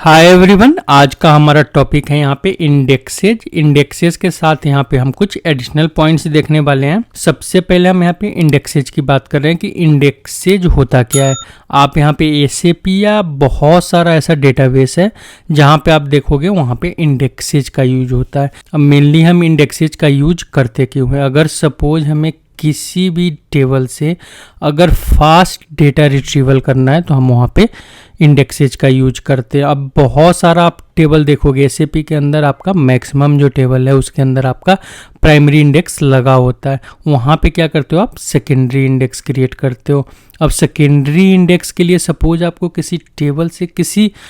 Hi everyone, आज का हमारा टॉपिक है यहाँ पे इंडेक्सेज के साथ यहाँ पे हम कुछ एडिशनल पॉइंट्स देखने वाले हैं। सबसे पहले हम यहाँ पे इंडेक्सेज की बात कर रहे हैं कि इंडेक्सेज होता क्या है। आप यहाँ पे एसएपी या बहुत सारा ऐसा डेटाबेस है जहाँ पे आप देखोगे वहाँ पे इंडेक्सेज का यूज होता है। अब मेनली हम इंडेक्सेज का यूज करते क्यों है, अगर सपोज हमें किसी भी टेबल से अगर फास्ट डेटा रिट्रीवल करना है तो हम वहाँ पे इंडेक्सेज का यूज करते हैं। अब बहुत सारा आप टेबल देखोगे एसएपी के अंदर, आपका मैक्सिमम जो टेबल है उसके अंदर आपका प्राइमरी इंडेक्स लगा होता है। वहाँ पे क्या करते हो आप सेकेंडरी इंडेक्स क्रिएट करते हो। अब सेकेंडरी इंडेक्स के लिए सपोज आपको किसी टेबल से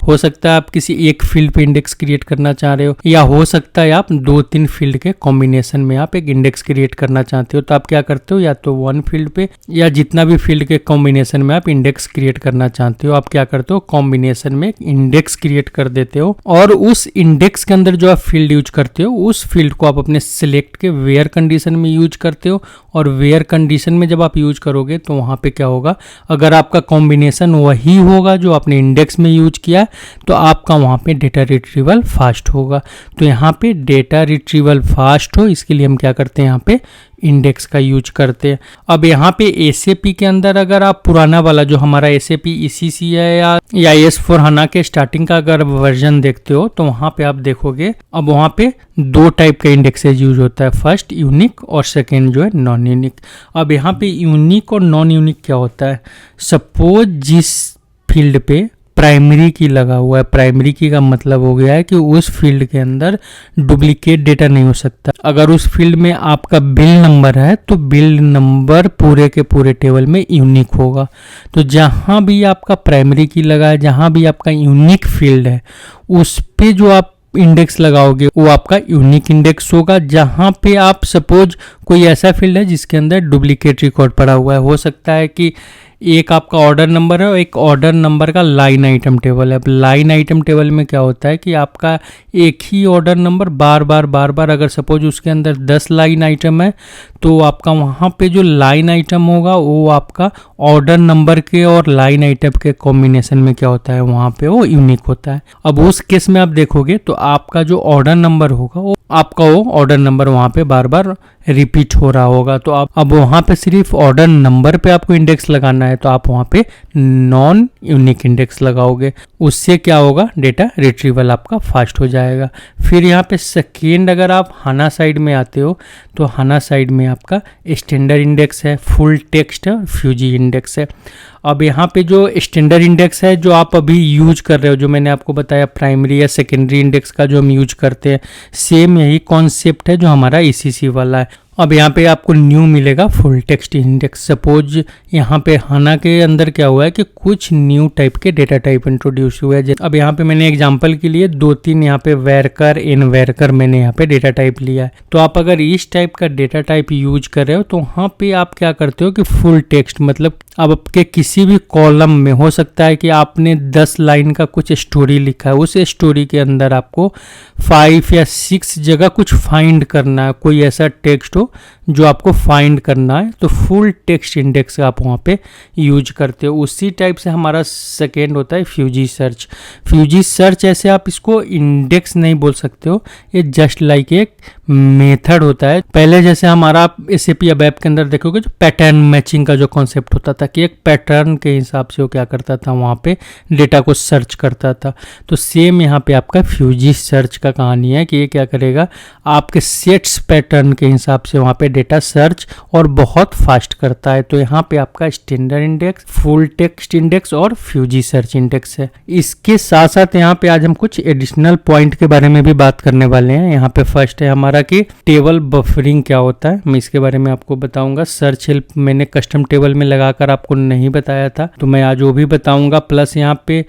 हो सकता है आप किसी एक फील्ड पे इंडेक्स क्रिएट करना चाह रहे हो, या हो सकता है आप 2-3 फील्ड के कॉम्बिनेशन में आप एक इंडेक्स क्रिएट करना चाहते हो। तो आप क्या करते हो, या तो वन फील्ड पे या जितना भी फील्ड के कॉम्बिनेशन में आप इंडेक्स क्रिएट करना चाहते हो, आप क्या करते हो कॉम्बिनेशन में एक इंडेक्स क्रिएट कर देते हो। और उस इंडेक्स के अंदर जो आप फील्ड यूज करते हो उस फील्ड को आप अपने सिलेक्ट के वेयर कंडीशन में यूज करते हो। और वेयर कंडीशन में जब आप यूज करोगे तो वहाँ पे क्या होगा, अगर आपका कॉम्बिनेशन वही होगा जो आपने इंडेक्स में यूज किया है तो आपका वहाँ पे डेटा रिट्रीवल फास्ट होगा। तो यहाँ पे डेटा रिट्रीवल फास्ट हो इसके लिए हम क्या करते हैं, यहाँ पे इंडेक्स का यूज करते हैं। अब यहाँ पे एसएपी के अंदर अगर आप पुराना वाला जो हमारा एसएपी ईसीसी है या S/4HANA के स्टार्टिंग का अगर वर्जन देखते हो तो वहाँ पे आप देखोगे अब वहाँ पे 2 टाइप का इंडेक्सेज यूज होता है, फर्स्ट यूनिक और सेकेंड जो है नॉन यूनिक। अब यहाँ पे यूनिक और नॉन यूनिक क्या होता है, सपोज जिस फील्ड पे प्राइमरी की लगा हुआ है, प्राइमरी की का मतलब हो गया है कि उस फील्ड के अंदर डुप्लीकेट डेटा नहीं हो सकता। अगर उस फील्ड में आपका बिल नंबर है तो बिल नंबर पूरे के पूरे टेबल में यूनिक होगा। तो जहाँ भी आपका प्राइमरी की लगा है, जहाँ भी आपका यूनिक फील्ड है उस पे जो आप इंडेक्स लगाओगे वो आपका यूनिक इंडेक्स होगा। जहाँ पे आप सपोज कोई ऐसा फील्ड है जिसके अंदर डुप्लीकेट रिकॉर्ड पड़ा हुआ है, हो सकता है कि एक आपका ऑर्डर नंबर है और एक ऑर्डर नंबर का लाइन आइटम टेबल है। अब लाइन आइटम टेबल में क्या होता है कि आपका एक ही ऑर्डर नंबर बार बार अगर सपोज उसके अंदर 10 लाइन आइटम है तो आपका वहाँ पे जो लाइन आइटम होगा वो आपका ऑर्डर नंबर के और लाइन आइटम के कॉम्बिनेशन में क्या होता है, वहाँ पे वो यूनिक होता है। अब उस केस में आप देखोगे तो आपका जो ऑर्डर नंबर होगा वो आपका वो ऑर्डर नंबर वहाँ पे बार बार रिपीट हो रहा होगा। तो आप अब वहाँ पे सिर्फ ऑर्डर नंबर पे आपको इंडेक्स लगाना है तो आप वहाँ पे नॉन यूनिक इंडेक्स लगाओगे, उससे क्या होगा, डेटा रिट्रीवल आपका फास्ट हो जाएगा। फिर यहाँ पे सेकेंड अगर आप हाना साइड में आते हो तो हाना साइड में आपका स्टैंडर्ड इंडेक्स है, फुल टेक्स्ट है और फ्यूजी इंडेक्स है। अब यहाँ पे जो स्टैंडर्ड इंडेक्स है जो आप अभी यूज कर रहे हो, जो मैंने आपको बताया प्राइमरी या सेकेंडरी इंडेक्स का जो हम यूज करते हैं, सेम यही कॉन्सेप्ट है जो हमारा ईसीसी वाला है। अब यहाँ पे आपको न्यू मिलेगा फुल टेक्स्ट इंडेक्स। सपोज यहाँ पे हाना के अंदर क्या हुआ है कि कुछ न्यू टाइप के डेटा टाइप इंट्रोड्यूस हुए हैं। अब यहाँ पे मैंने एग्जांपल के लिए 2-3 यहाँ पे वेरकर इन वेरकर मैंने यहाँ पे डेटा टाइप लिया है। तो आप अगर इस टाइप का डेटा टाइप यूज कर रहे हो तो वहाँ पे आप क्या करते हो कि फुल टेक्स्ट मतलब अब आपके किसी भी कॉलम में हो सकता है कि आपने 10 लाइन का कुछ स्टोरी लिखा है, उस स्टोरी के अंदर आपको 5 या 6 जगह कुछ फाइंड करना है, कोई ऐसा टेक्स्ट हो जो आपको फाइंड करना है, तो फुल टेक्स्ट इंडेक्स आप वहाँ पे यूज करते हो। उसी टाइप से हमारा सेकेंड होता है फ्यूजी सर्च। फ्यूजी सर्च ऐसे आप इसको इंडेक्स नहीं बोल सकते हो, ये जस्ट लाइक एक मेथड होता है। पहले जैसे हमारा आप एसएपी या वेब के अंदर देखोगे जो पैटर्न मैचिंग का जो कॉन्सेप्ट होता था कि एक पैटर्न के हिसाब से वो क्या करता था, वहाँ पे डेटा को सर्च करता था। तो सेम यहाँ पे आपका फ्यूजी सर्च का कहानी है कि ये क्या करेगा, आपके सेट्स पैटर्न के हिसाब से वहाँ पे डेटा सर्च और बहुत फास्ट करता है। तो यहाँ पे आपका standard index, full text index और फ्यूजी सर्च इंडेक्स है। इसके साथ साथ यहाँ पे आज हम कुछ एडिशनल पॉइंट के बारे में भी बात करने वाले हैं। यहाँ पे फर्स्ट है हमारा कि टेबल बफरिंग क्या होता है, मैं इसके बारे में आपको बताऊंगा। सर्च हेल्प मैंने कस्टम टेबल में लगाकर आपको नहीं बताया था तो मैं आज वो भी बताऊंगा। प्लस यहाँ पे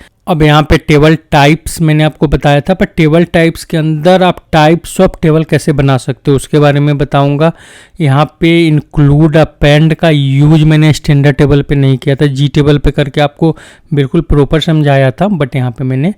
टेबल टाइप्स मैंने आपको बताया था, पर टेबल टाइप्स के अंदर आप टाइप्स ऑफ टेबल कैसे बना सकते हो उसके बारे में बताऊंगा। यहाँ पे इंक्लूड अपेंड का यूज मैंने स्टैंडर्ड टेबल पे नहीं किया था, जी टेबल पे करके आपको बिल्कुल प्रॉपर समझाया था, बट यहाँ पे मैंने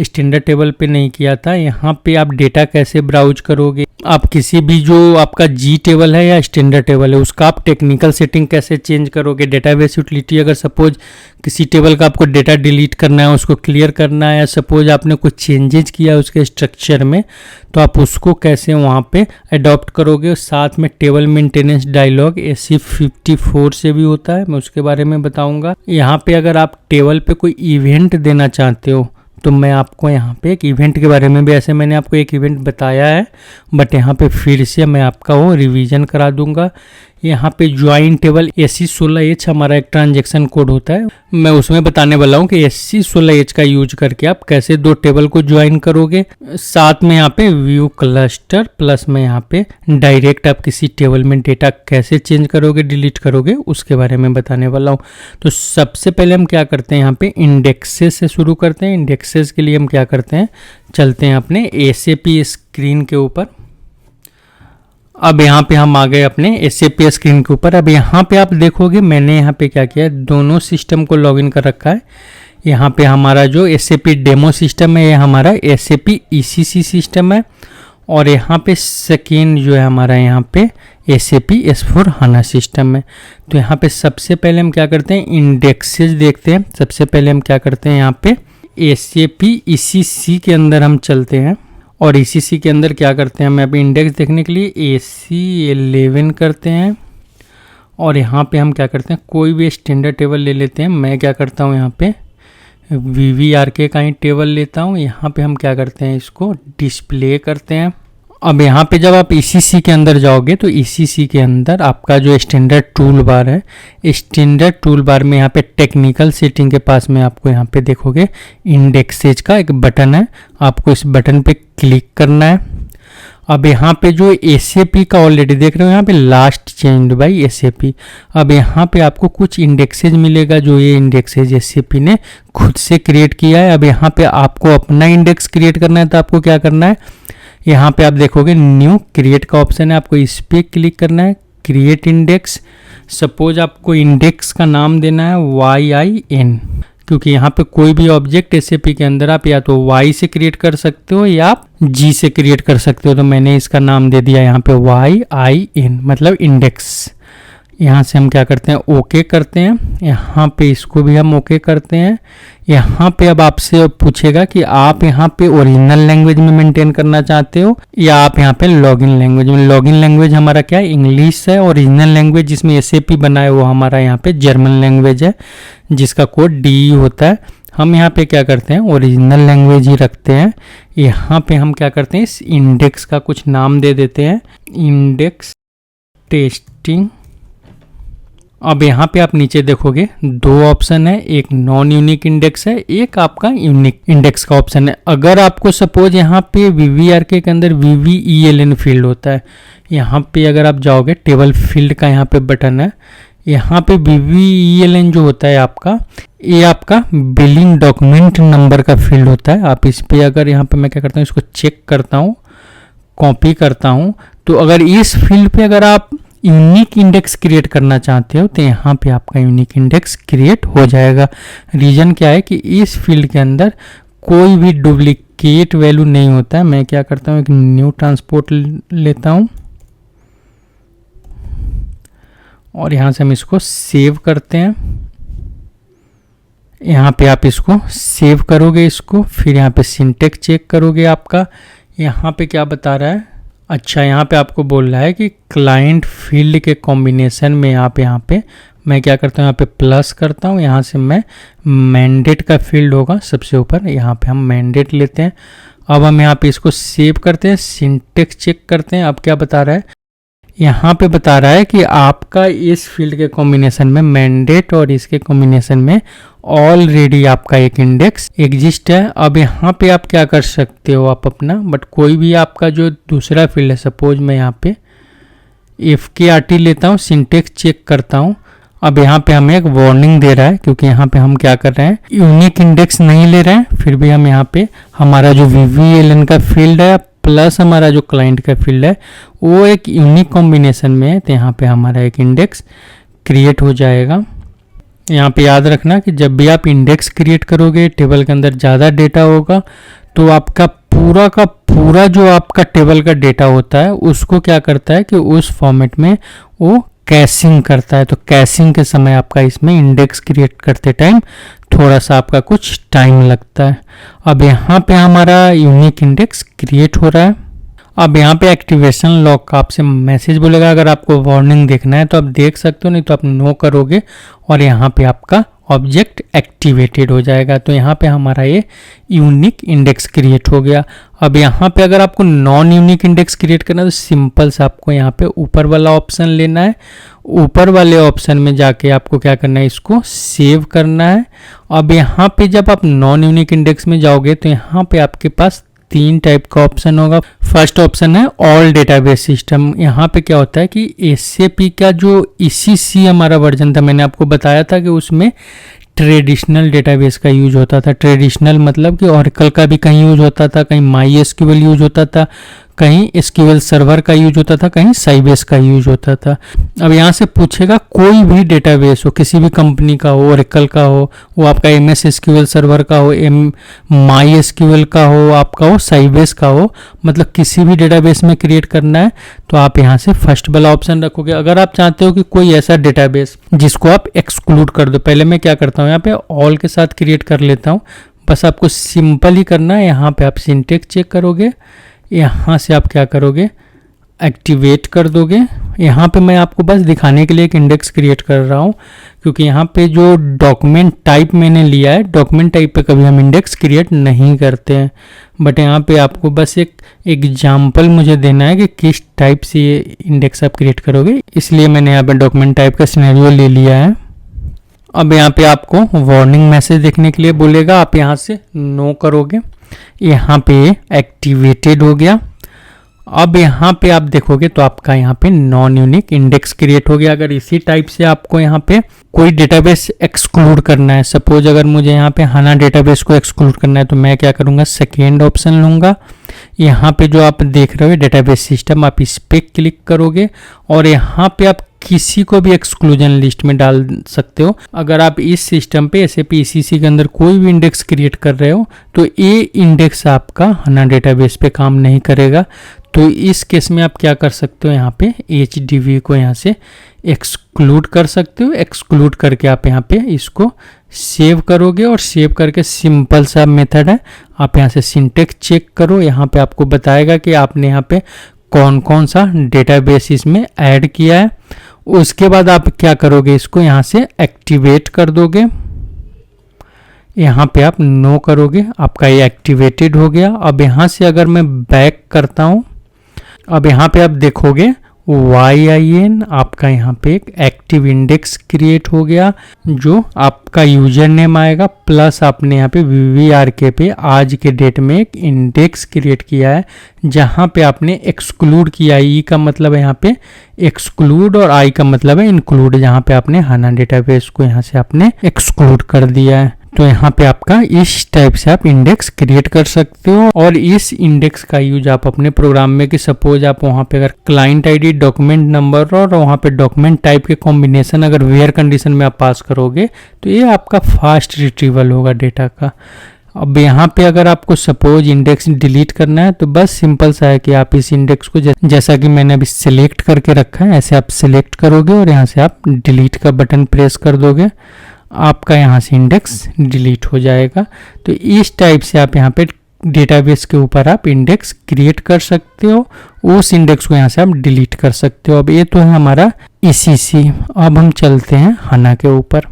स्टैंडर्ड टेबल पे नहीं किया था। यहाँ पे आप डेटा कैसे ब्राउज करोगे, आप किसी भी जो आपका जी टेबल है या स्टैंडर्ड टेबल है उसका आप टेक्निकल सेटिंग कैसे चेंज करोगे। डेटाबेस यूटिलिटी, अगर सपोज किसी टेबल का आपको डेटा डिलीट करना है, उसको क्लियर करना है, या सपोज आपने कुछ चेंजेज किया उसके स्ट्रक्चर में, तो आप उसको कैसे वहाँ पे अडॉप्ट करोगे। साथ में टेबल मेंटेनेंस डायलॉग AC 54 से भी होता है, मैं उसके बारे में बताऊँगा। यहाँ पे अगर आप टेबल पे कोई इवेंट देना चाहते हो तो मैं आपको यहाँ पे एक इवेंट के बारे में भी, ऐसे मैंने आपको एक इवेंट बताया है बट यहाँ पे फिर से मैं आपका वो रिवीजन करा दूंगा। यहाँ पे ज्वाइन टेबल SC16H हमारा एक ट्रांजैक्शन कोड होता है, मैं उसमें बताने वाला हूँ कि SC16H का यूज करके आप कैसे दो टेबल को ज्वाइन करोगे। साथ में यहाँ पे व्यू क्लस्टर प्लस में यहाँ पे डायरेक्ट आप किसी टेबल में डेटा कैसे चेंज करोगे, डिलीट करोगे, उसके बारे में बताने वाला हूँ। तो सबसे पहले हम क्या करते हैं, यहाँ पे इंडेक्सेस से शुरू करते हैं। इंडेक्सेस के लिए हम क्या करते हैं, चलते हैं अपने SAP स्क्रीन के ऊपर। अब यहाँ पे हम आ गए अपने SAP स्क्रीन के ऊपर। अब यहाँ पे आप देखोगे मैंने यहाँ पे क्या किया है, दोनों सिस्टम को लॉगिन कर रखा है। यहाँ पे हमारा जो SAP डेमो सिस्टम है ये हमारा SAP ECC सिस्टम है, और यहाँ पे सेकेंड जो है हमारा यहाँ पे SAP S/4HANA सिस्टम है। तो यहाँ पे सबसे पहले हम क्या करते हैं, इंडेक्सेस देखते हैं। सबसे पहले हम क्या करते हैं, यहाँ पे SAP ECC के अंदर हम चलते हैं, और ECC के अंदर क्या करते हैं, हम अभी इंडेक्स देखने के लिए AC11 करते हैं, और यहाँ पे हम क्या करते हैं, कोई भी स्टैंडर्ड टेबल ले लेते हैं। मैं क्या करता हूँ, यहाँ पे VVRK का ही टेबल लेता हूँ। यहाँ पे हम क्या करते हैं, इसको डिस्प्ले करते हैं। अब यहाँ पे जब आप ECC के अंदर जाओगे तो ECC के अंदर आपका जो स्टैंडर्ड टूल बार है, स्टैंडर्ड टूल बार में यहाँ पे टेक्निकल सेटिंग के पास में आपको यहाँ पे देखोगे इंडेक्सेज का एक बटन है, आपको इस बटन पे क्लिक करना है। अब यहाँ पे जो SAP का ऑलरेडी देख रहे हो, यहाँ पे लास्ट चेंज बाय SAP। अब यहाँ पे आपको कुछ इंडेक्सेज मिलेगा, जो ये इंडेक्सेज SAP ने खुद से क्रिएट किया है। अब यहाँ पे आपको अपना इंडेक्स क्रिएट करना है, तो आपको क्या करना है, यहाँ पे आप देखोगे न्यू क्रिएट का ऑप्शन है, आपको इस पर क्लिक करना है, क्रिएट इंडेक्स। सपोज आपको इंडेक्स का नाम देना है YIN, क्योंकि यहाँ पे कोई भी ऑब्जेक्ट SAP के अंदर आप या तो Y से क्रिएट कर सकते हो या आप G से क्रिएट कर सकते हो। तो मैंने इसका नाम दे दिया यहाँ पे YIN, मतलब इंडेक्स। यहाँ से हम क्या करते हैं, ओके करते हैं। यहाँ पे इसको भी हम ओके करते हैं। यहाँ पे अब आपसे पूछेगा कि आप यहाँ पे ओरिजिनल लैंग्वेज में मेंटेन करना चाहते हो या आप यहाँ पे लॉगिन लैंग्वेज में। लॉगिन लैंग्वेज हमारा क्या है, इंग्लिश है। ओरिजिनल लैंग्वेज जिसमें SAP बना है वो हमारा यहाँ पे जर्मन लैंग्वेज है, जिसका कोड DE होता है। हम यहाँ पे क्या करते हैं, ओरिजिनल लैंग्वेज ही रखते हैं। यहाँ पे हम क्या करते हैं, इस इंडेक्स का कुछ नाम दे देते हैं, इंडेक्स टेस्टिंग। अब यहाँ पे आप नीचे देखोगे दो ऑप्शन है, एक नॉन यूनिक इंडेक्स है, एक आपका यूनिक इंडेक्स का ऑप्शन है। अगर आपको सपोज यहाँ पे VVRK के अंदर VVELN फील्ड होता है, यहाँ पे अगर आप जाओगे टेबल फील्ड का यहाँ पे बटन है, यहाँ पे VVELN जो होता है आपका, ये आपका बिलिंग डॉक्यूमेंट नंबर का फील्ड होता है। आप इस पे अगर यहाँ पे मैं क्या करता हूँ, इसको चेक करता हूँ, कॉपी करता हूँ, तो अगर इस फील्ड पे अगर आप यूनिक इंडेक्स क्रिएट करना चाहते हो तो यहाँ पे आपका यूनिक इंडेक्स क्रिएट हो जाएगा। रीजन क्या है कि इस फील्ड के अंदर कोई भी डुप्लीकेट वैल्यू नहीं होता है। मैं क्या करता हूँ, एक न्यू ट्रांसपोर्ट लेता हूँ और यहाँ से हम इसको सेव करते हैं। यहाँ पे आप इसको सेव करोगे, इसको फिर यहाँ पे सिंटेक्स चेक करोगे आपका। यहाँ पे क्या बता रहा है, अच्छा यहाँ पे आपको बोल रहा है कि क्लाइंट फील्ड के कॉम्बिनेशन में आप यहाँ पे मैं क्या करता हूँ, यहाँ पे प्लस करता हूँ। यहाँ से मैं मैंडेट का फील्ड होगा सबसे ऊपर, यहाँ पे हम मैंडेट लेते हैं। अब हम यहाँ पे इसको सेव करते हैं, सिंटेक्स चेक करते हैं। अब क्या बता रहा है, यहाँ पे बता रहा है कि आपका इस फील्ड के कॉम्बिनेशन में मैंडेट और इसके कॉम्बिनेशन में ऑलरेडी आपका एक इंडेक्स एग्जिस्ट है। अब यहाँ पे आप क्या कर सकते हो, आप अपना बट कोई भी आपका जो दूसरा फील्ड है, सपोज मैं यहाँ पे FKRT लेता हूँ, सिंटेक्स चेक करता हूँ। अब यहाँ पे हमें एक वार्निंग दे रहा है, क्योंकि यहाँ पे हम क्या कर रहे हैं, यूनिक इंडेक्स नहीं ले रहे हैं। फिर भी हम यहाँ पे हमारा जो VVELN का फील्ड है प्लस हमारा जो क्लाइंट का फील्ड है वो एक यूनिक कॉम्बिनेशन में है, तो यहाँ पे हमारा एक इंडेक्स क्रिएट हो जाएगा। यहाँ पे याद रखना कि जब भी आप इंडेक्स क्रिएट करोगे, टेबल के अंदर ज़्यादा डेटा होगा तो आपका पूरा का पूरा जो आपका टेबल का डेटा होता है उसको क्या करता है कि उस फॉर्मेट में वो कैशिंग करता है। तो कैशिंग के समय आपका इसमें इंडेक्स क्रिएट करते टाइम थोड़ा सा आपका कुछ टाइम लगता है। अब यहाँ पे हमारा यूनिक इंडेक्स क्रिएट हो रहा है। अब यहाँ पे एक्टिवेशन लॉक का आपसे मैसेज बोलेगा, अगर आपको वार्निंग देखना है तो आप देख सकते हो, नहीं तो आप नो करोगे और यहाँ पे आपका ऑब्जेक्ट एक्टिवेटेड हो जाएगा। तो यहाँ पे हमारा ये यूनिक इंडेक्स क्रिएट हो गया। अब यहाँ पे अगर आपको नॉन यूनिक इंडेक्स क्रिएट करना है तो सिंपल से आपको यहाँ पे ऊपर वाला ऑप्शन लेना है। ऊपर वाले ऑप्शन में जाके आपको क्या करना है, इसको सेव करना है। अब यहाँ पे जब आप नॉन यूनिक इंडेक्स में जाओगे तो यहाँ पे आपके पास 3 टाइप का ऑप्शन होगा। फर्स्ट ऑप्शन है ऑल डेटाबेस सिस्टम। यहाँ पे क्या होता है कि एसएपी का जो ECC हमारा वर्जन था, मैंने आपको बताया था कि उसमें ट्रेडिशनल डेटाबेस का यूज होता था। ट्रेडिशनल मतलब कि ऑरेकल का भी कहीं यूज होता था, कहीं MySQL यूज होता था, कहीं SQL सर्वर का यूज होता था, कहीं साइबेस का यूज होता था। अब यहाँ से पूछेगा कोई भी डेटाबेस हो, किसी भी कंपनी का हो, ऑरेकल का हो, वो आपका MS SQL सर्वर का हो, MySQL का हो, आपका हो साइबेस का हो, मतलब किसी भी डेटाबेस में क्रिएट करना है तो आप यहाँ से फर्स्ट वाला ऑप्शन रखोगे। अगर आप चाहते हो कि कोई ऐसा डेटाबेस जिसको आप एक्सक्लूड कर दो, पहले मैं क्या करता हूँ यहाँ पे ऑल के साथ क्रिएट कर लेता हूँ। बस आपको सिंपल ही करना है। यहाँ पे आप सिंटेक्स चेक करोगे, यहाँ से आप क्या करोगे, एक्टिवेट कर दोगे। यहाँ पे मैं आपको बस दिखाने के लिए एक इंडेक्स क्रिएट कर रहा हूँ, क्योंकि यहाँ पे जो डॉक्यूमेंट टाइप मैंने लिया है, डॉक्यूमेंट टाइप पे कभी हम इंडेक्स क्रिएट नहीं करते हैं, बट यहाँ पे आपको बस एक एग्जाम्पल मुझे देना है कि किस टाइप से ये इंडेक्स आप क्रिएट करोगे, इसलिए मैंने यहाँ पे डॉक्यूमेंट टाइप का सिनेरियो ले लिया है। अब यहाँ पे आपको वार्निंग मैसेज देखने के लिए बोलेगा, आप यहाँ से नो करोगे। यहाँ पे एक्टिवेटेड हो गया। अब यहाँ पे आप देखोगे तो आपका यहाँ पे नॉन यूनिक इंडेक्स क्रिएट हो गया। अगर इसी टाइप से आपको यहाँ पे कोई डेटाबेस एक्सक्लूड करना है, सपोज अगर मुझे यहाँ पे हाना डेटाबेस को एक्सक्लूड करना है, तो मैं क्या करूँगा, सेकेंड ऑप्शन लूँगा। यहाँ पे जो आप देख रहे हो डेटाबेस सिस्टम, आप इस पे क्लिक करोगे और यहाँ पे आप किसी को भी एक्सक्लूजन लिस्ट में डाल सकते हो। अगर आप इस सिस्टम पे SAP ECC के अंदर कोई भी इंडेक्स क्रिएट कर रहे हो तो ये इंडेक्स आपका हाना डेटाबेस पे काम नहीं करेगा। तो इस केस में आप क्या कर सकते हो, यहाँ पे HDB को यहाँ से एक्सक्लूड कर सकते हो। एक्सक्लूड करके आप यहाँ पे इसको सेव करोगे और सेव करके सिंपल सा मेथड है, आप यहाँ से सिंटेक्स चेक करो। यहाँ पे आपको बताएगा कि आपने यहाँ पे कौन कौन सा डेटाबेस इसमें ऐड किया है। उसके बाद आप क्या करोगे, इसको यहाँ से एक्टिवेट कर दोगे। यहाँ पे आप नो करोगे, आपका ये एक्टिवेटेड हो गया। अब यहाँ से अगर मैं बैक करता हूँ, अब यहाँ पे आप देखोगे YIN आपका यहाँ पे एक एक्टिव इंडेक्स क्रिएट हो गया, जो आपका यूजर नेम आएगा, प्लस आपने यहाँ पे VVRK पे आज के डेट में एक इंडेक्स क्रिएट किया है, जहाँ पे आपने एक्सक्लूड किया है। E का मतलब है यहाँ पे एक्सक्लूड और I का मतलब है इंक्लूड, जहाँ पे आपने हाना डेटाबेस को यहाँ से आपने एक्सक्लूड कर दिया है। तो यहाँ पे आपका इस टाइप से आप इंडेक्स क्रिएट कर सकते हो। और इस इंडेक्स का यूज आप अपने प्रोग्राम में, कि सपोज आप वहाँ पे अगर क्लाइंट आईडी, डॉक्यूमेंट नंबर और वहाँ पे डॉक्यूमेंट टाइप के कॉम्बिनेशन अगर वेयर कंडीशन में आप पास करोगे तो ये आपका फास्ट रिट्रीवल होगा डेटा का। अब यहाँ पे अगर आपको सपोज इंडेक्स डिलीट करना है तो बस सिंपल सा है कि आप इस इंडेक्स को जैसा कि मैंने अभी सिलेक्ट करके रखा है, ऐसे आप सिलेक्ट करोगे और यहाँ से आप डिलीट का बटन प्रेस कर दोगे, आपका यहाँ से इंडेक्स डिलीट हो जाएगा। तो इस टाइप से आप यहाँ पे डेटाबेस के ऊपर आप इंडेक्स क्रिएट कर सकते हो, उस इंडेक्स को यहाँ से आप डिलीट कर सकते हो। अब ये तो है हमारा ECC। अब हम चलते हैं हाना के ऊपर।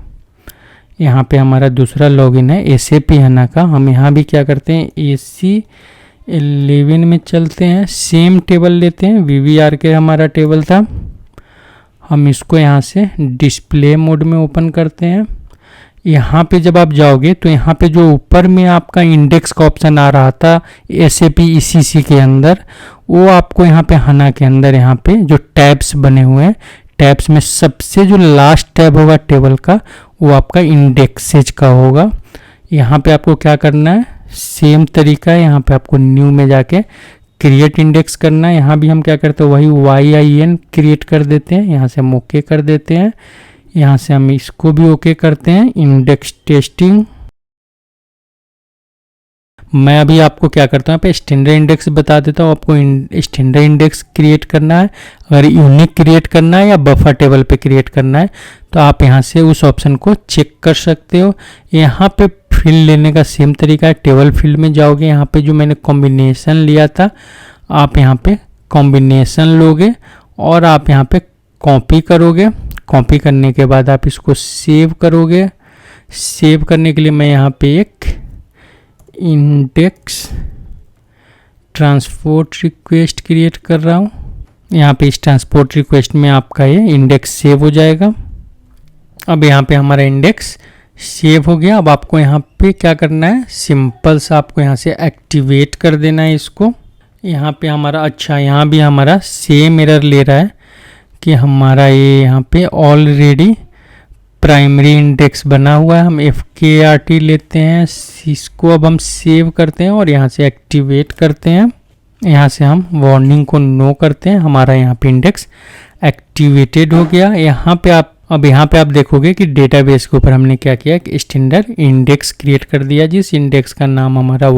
यहाँ पे हमारा दूसरा लॉगिन है SAP हाना का। हम यहाँ भी क्या करते हैं, AC11 में चलते हैं, सेम टेबल लेते हैं, VVRK हमारा टेबल था, हम इसको यहाँ से डिस्प्ले मोड में ओपन करते हैं। यहाँ पे जब आप जाओगे तो यहाँ पे जो ऊपर में आपका इंडेक्स का ऑप्शन आ रहा था SAP ECC के अंदर, वो आपको यहाँ पे हाना के अंदर यहाँ पे जो टैब्स बने हुए हैं, टैब्स में सबसे जो लास्ट टैब होगा टेबल का, वो आपका इंडेक्सेज का होगा। यहाँ पे आपको क्या करना है, सेम तरीका है, यहाँ पे आपको न्यू में जाके क्रिएट इंडेक्स करना है। यहाँ भी हम क्या करते हैं, वही YIN क्रिएट कर देते हैं, यहाँ से हम ओके कर देते हैं, यहाँ से हम इसको भी ओके करते हैं। इंडेक्स टेस्टिंग मैं अभी आपको क्या करता हूँ, यहाँ पे स्टैंडर्ड इंडेक्स बता देता हूँ। आपको स्टैंडर्ड इंडेक्स क्रिएट करना है, अगर यूनिक क्रिएट करना है या बफर टेबल पे क्रिएट करना है तो आप यहाँ से उस ऑप्शन को चेक कर सकते हो। यहाँ पे फील्ड लेने का सेम तरीका है। टेबल फील्ड में जाओगे, यहाँ पे जो मैंने कॉम्बिनेशन लिया था आप यहाँ पे कॉम्बिनेशन लोगे और आप यहाँ पे कॉपी करोगे। कॉपी करने के बाद आप इसको सेव करोगे। सेव करने के लिए मैं यहाँ पे एक इंडेक्स ट्रांसपोर्ट रिक्वेस्ट क्रिएट कर रहा हूँ। यहाँ पे इस ट्रांसपोर्ट रिक्वेस्ट में आपका ये इंडेक्स सेव हो जाएगा। अब यहाँ पे हमारा इंडेक्स सेव हो गया। अब आपको यहाँ पे क्या करना है, सिंपल सा आपको यहाँ से एक्टिवेट कर देना है इसको। यहाँ पे हमारा अच्छा यहाँ भी हमारा सेम एरर ले रहा है कि हमारा ये यहाँ पे ऑलरेडी प्राइमरी इंडेक्स बना हुआ है। हम FKRT लेते हैं, इसको अब हम सेव करते हैं और यहाँ से एक्टिवेट करते हैं। यहाँ से हम वार्निंग को नो करते हैं। हमारा यहाँ पे इंडेक्स एक्टिवेटेड हो गया। यहाँ पे आप देखोगे कि डेटाबेस के ऊपर हमने क्या किया कि स्टैंडर्ड इंडेक्स क्रिएट कर दिया, जिस इंडेक्स का नाम हमारा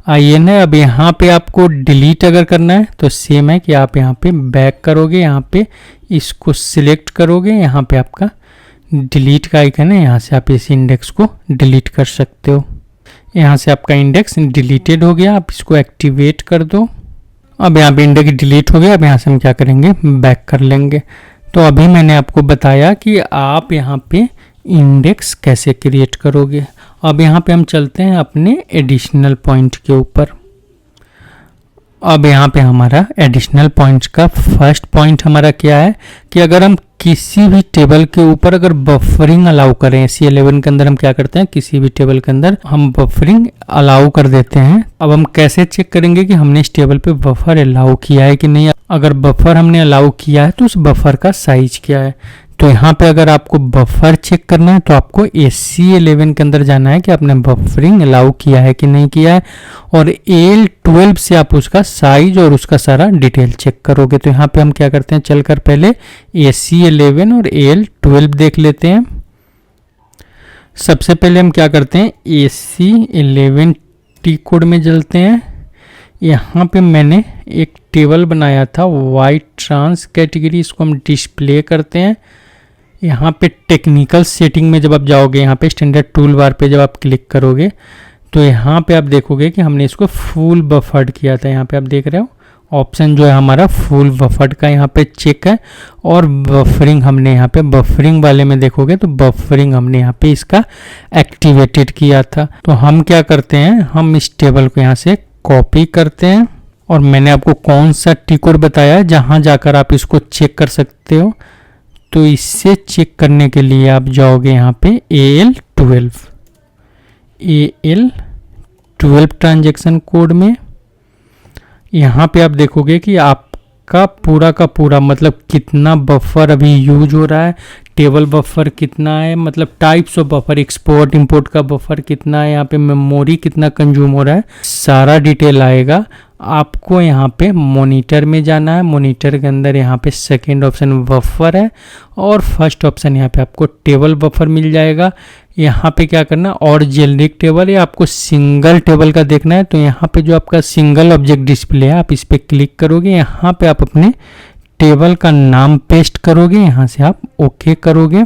YIN है। अब यहाँ पे आपको डिलीट अगर करना है तो सेम है कि आप यहाँ पे बैक करोगे, यहाँ पे इसको सिलेक्ट करोगे, यहाँ पे आपका डिलीट का आइकन है, यहाँ से आप इस इंडेक्स को डिलीट कर सकते हो। यहाँ से आपका इंडेक्स डिलीटेड हो गया। आप इसको एक्टिवेट कर दो। अब यहाँ पे इंडेक्स डिलीट हो गया। अब यहाँ से हम क्या करेंगे, बैक कर लेंगे। तो अभी मैंने आपको बताया कि आप यहाँ पे इंडेक्स कैसे क्रिएट करोगे। अब यहाँ पे हम चलते हैं अपने एडिशनल पॉइंट के ऊपर। अब यहाँ पे हमारा एडिशनल पॉइंट्स का फर्स्ट पॉइंट हमारा क्या है कि अगर हम किसी भी टेबल के ऊपर अगर बफरिंग अलाउ करें, C11 के अंदर हम क्या करते हैं, किसी भी टेबल के अंदर हम बफरिंग अलाउ कर देते हैं। अब हम कैसे चेक करेंगे कि हमने इस टेबल पे बफर अलाउ किया है कि नहीं। अगर बफर हमने अलाउ किया है तो उस बफर का साइज क्या है। तो यहाँ पे अगर आपको बफर चेक करना है तो आपको C11 के अंदर जाना है कि आपने बफरिंग अलाउ किया है कि नहीं किया है, और AL12 से आप उसका साइज और उसका सारा डिटेल चेक करोगे। तो यहाँ पे हम क्या करते हैं, चलकर पहले C11 और AL12 देख लेते हैं। सबसे पहले हम क्या करते हैं, AC11 टी कोड में चलते हैं। यहाँ पे मैंने एक टेबल बनाया था वाइट ट्रांस कैटेगरी, इसको हम डिस्प्ले करते हैं। यहाँ पे टेक्निकल सेटिंग में जब आप जाओगे, यहाँ पे स्टैंडर्ड टूल बार पे जब आप क्लिक करोगे तो यहाँ पे आप देखोगे कि हमने इसको फुल बफर्ड किया था। यहाँ पे आप देख रहे हो ऑप्शन जो है हमारा फुल बफर्ड का यहाँ पे चेक है, और बफरिंग हमने यहाँ पे बफरिंग वाले में देखोगे तो बफरिंग हमने यहाँ पे इसका एक्टिवेटेड किया था। तो हम क्या करते हैं, हम इस टेबल को यहाँ से कॉपी करते हैं, और मैंने आपको कौन सा टी कोड बताया है जहाँ जाकर आप इसको चेक कर सकते हो। तो इससे चेक करने के लिए आप जाओगे यहाँ पे AL12 ट्रांजैक्शन कोड में। यहाँ पे आप देखोगे कि आपका पूरा का पूरा मतलब कितना बफर अभी यूज हो रहा है, टेबल बफर कितना है, मतलब types of buffer, export import का बफर कितना है, यहाँ पे मेमोरी कितना कंज्यूम हो रहा है, सारा डिटेल आएगा। आपको यहाँ पे मॉनिटर में जाना है। मॉनिटर के अंदर यहाँ पे सेकेंड ऑप्शन बफर है, और फर्स्ट ऑप्शन यहाँ पे आपको टेबल बफर मिल जाएगा। यहाँ पे क्या करना, और जेनरिक टेबल या आपको सिंगल टेबल का देखना है तो यहाँ पे जो आपका सिंगल ऑब्जेक्ट डिस्प्ले है आप इस पर क्लिक करोगे। यहाँ पे आप अपने टेबल का नाम पेस्ट करोगे, यहाँ से आप ओके करोगे।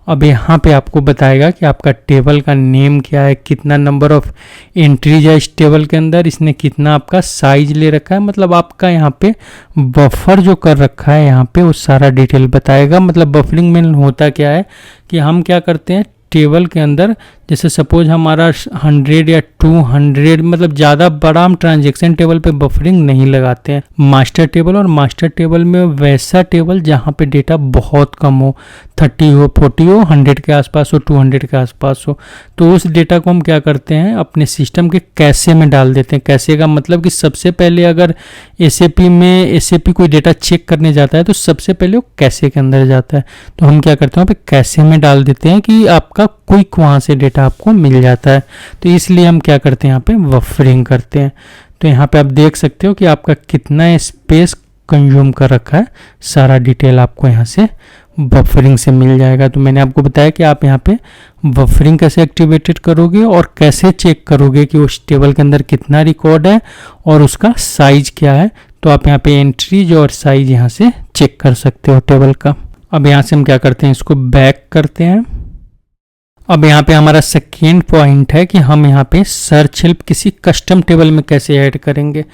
अब यहाँ पे आपको बताएगा कि आपका टेबल का नेम क्या है, कितना नंबर ऑफ एंट्रीज है इस टेबल के अंदर, इसने कितना आपका साइज ले रखा है, मतलब आपका यहाँ पे बफर जो कर रखा है यहाँ पे वो सारा डिटेल बताएगा। मतलब बफरिंग में होता क्या है कि हम क्या करते हैं, टेबल के अंदर जैसे सपोज हमारा 100 या 200 मतलब ज़्यादा बड़ा हम ट्रांजैक्शन टेबल पे बफरिंग नहीं लगाते हैं। मास्टर टेबल और मास्टर टेबल में वैसा टेबल जहाँ पे डेटा बहुत कम हो, 30 हो, 40 हो, 100 के आसपास हो, 200 के आसपास हो, तो उस डेटा को हम क्या करते हैं अपने सिस्टम के कैशे में डाल देते हैं। कैशे का मतलब कि सबसे पहले अगर SAP कोई डेटा चेक करने जाता है तो सबसे पहले वो कैशे के अंदर जाता है। तो हम क्या करते हैं वहाँ पे कैशे में डाल देते हैं कि आपका क्विक वहाँ से डेटा आपको मिल जाता है। तो इसलिए हम क्या करते हैं यहाँ पे बफरिंग करते हैं। तो यहाँ पे आप देख सकते हो कि आपका कितना स्पेस कंज्यूम कर रखा है, सारा डिटेल आपको यहाँ से बफरिंग से मिल जाएगा। तो मैंने आपको बताया कि आप यहाँ पे बफरिंग कैसे एक्टिवेटेड करोगे और कैसे चेक करोगे कि उस टेबल के अंदर कितना रिकॉर्ड है और उसका साइज क्या है। तो आप यहाँ पे एंट्रीज और साइज यहाँ से चेक कर सकते हो टेबल का। अब यहाँ से हम क्या करते हैं, इसको बैक करते हैं। अब यहाँ पे हमारा सेकेंड पॉइंट है कि हम यहाँ पे सर्च हेल्प किसी कस्टम टेबल में कैसे ऐड करेंगे।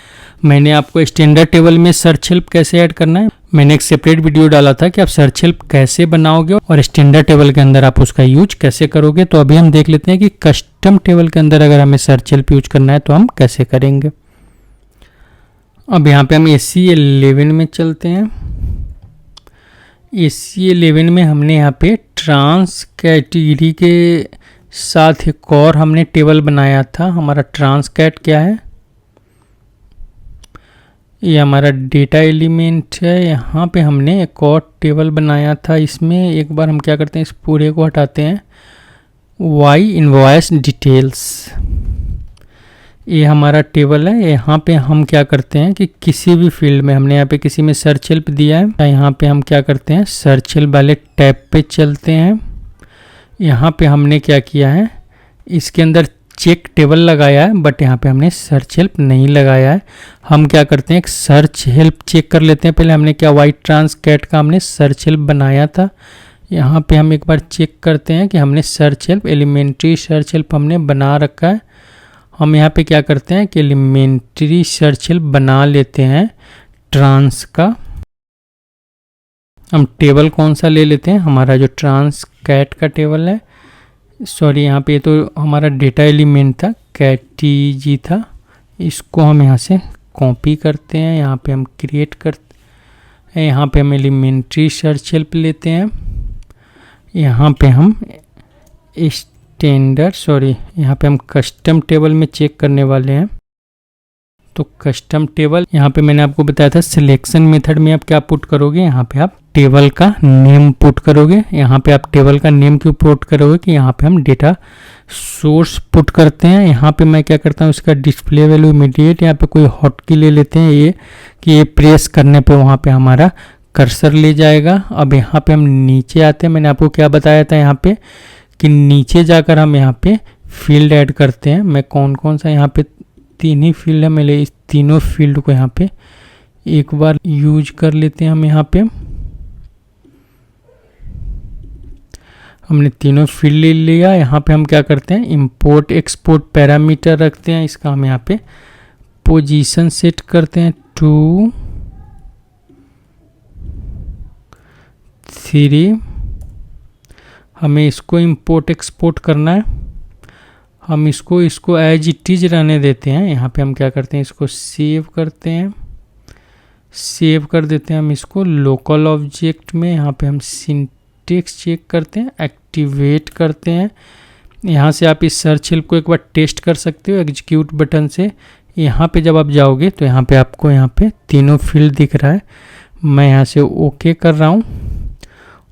मैंने आपको स्टैंडर्ड टेबल में सर्च हेल्प कैसे ऐड करना है, मैंने एक सेपरेट वीडियो डाला था कि आप सर्च हेल्प कैसे बनाओगे और स्टैंडर्ड टेबल के अंदर आप उसका यूज कैसे करोगे। तो अभी हम देख लेते हैं कि कस्टम टेबल के अंदर अगर हमें सर्च हेल्प यूज करना है तो हम कैसे करेंगे। अब यहाँ पे हम AC11 में चलते हैं। AC11 में हमने यहाँ पे ट्रांस कैटेगरी के साथ एक और हमने टेबल बनाया था। हमारा ट्रांस कैट क्या है, ये हमारा डेटा एलिमेंट है। यहाँ पे हमने एक और टेबल बनाया था। इसमें एक बार हम क्या करते हैं, इस पूरे को हटाते हैं, वाई इनवॉइस डिटेल्स, ये हमारा टेबल है। यहाँ पे हम क्या करते हैं कि किसी भी फील्ड में, हमने यहाँ पे किसी में सर्च हेल्प दिया है, यहाँ पे हम क्या करते हैं, सर्च हेल्प वाले टैब पे चलते हैं। यहाँ पे हमने क्या किया है, इसके अंदर चेक टेबल लगाया है, बट यहाँ पे हमने सर्च हेल्प नहीं लगाया है। हम क्या करते हैं, एक सर्च हेल्प चेक कर लेते हैं। पहले हमने क्या, वाई ट्रांस कैट का हमने सर्च हेल्प बनाया था। यहाँ पे हम एक बार चेक करते हैं कि हमने search help, elementary search help हमने बना रखा है। हम यहाँ पे क्या करते हैं कि एलिमेंट्री सर्च हेल्प बना लेते हैं ट्रांस का। हम टेबल कौन सा ले लेते हैं, हमारा जो ट्रांस कैट का टेबल है, सॉरी यहाँ पे तो हमारा डेटा एलिमेंट था, कैटीजी था। इसको हम यहाँ से कॉपी करते हैं, यहाँ पे हम क्रिएट करते हैं, यहाँ पे हम एलिमेंट्री सर्च हेल्प लेते हैं। यहाँ पे हम स्टैंडर्ड, सॉरी यहाँ पे हम कस्टम टेबल में चेक करने वाले हैं। तो कस्टम टेबल, यहाँ पे मैंने आपको बताया था सिलेक्शन मेथड में आप क्या पुट करोगे, यहाँ पे आप टेबल का नेम पुट करोगे। यहाँ पे आप टेबल का नेम क्यों पुट करोगे कि यहाँ पे हम डेटा सोर्स पुट करते हैं। यहाँ पे मैं क्या करता हूँ, इसका डिस्प्ले वैल्यू इमीडिएट, यहाँ पे कोई हॉटकी ले लेते हैं, ये कि ये प्रेस करने पे वहाँ पे हमारा कर्सर ले जाएगा। अब यहाँ पे हम नीचे आते हैं, मैंने आपको क्या बताया था यहाँ पे कि नीचे जाकर हम यहाँ पे फील्ड ऐड करते हैं। मैं कौन कौन सा, यहाँ पे 3 ही फील्ड है, मेरे इस तीनों फील्ड को यहाँ पे एक बार यूज कर लेते हैं। हम यहाँ पे हमने तीनों फील्ड ले लिया। यहाँ पे हम क्या करते हैं, इंपोर्ट एक्सपोर्ट पैरामीटर रखते हैं। इसका हम यहाँ पे पोजीशन सेट करते हैं 2, 3। हमें इसको इंपोर्ट एक्सपोर्ट करना है। हम इसको एज इट इज रहने देते हैं। यहाँ पे हम क्या करते हैं, इसको सेव करते हैं, सेव कर देते हैं हम इसको लोकल ऑब्जेक्ट में। यहाँ पे हम सिंटेक्स चेक करते हैं, एक्टिवेट करते हैं। यहाँ से आप इस सर्च हेल्प को एक बार टेस्ट कर सकते हो एग्जीक्यूट बटन से। यहाँ पे जब आप जाओगे तो यहाँ पे आपको यहाँ पे तीनों फील्ड दिख रहा है। मैं यहाँ से ओके कर रहा हूँ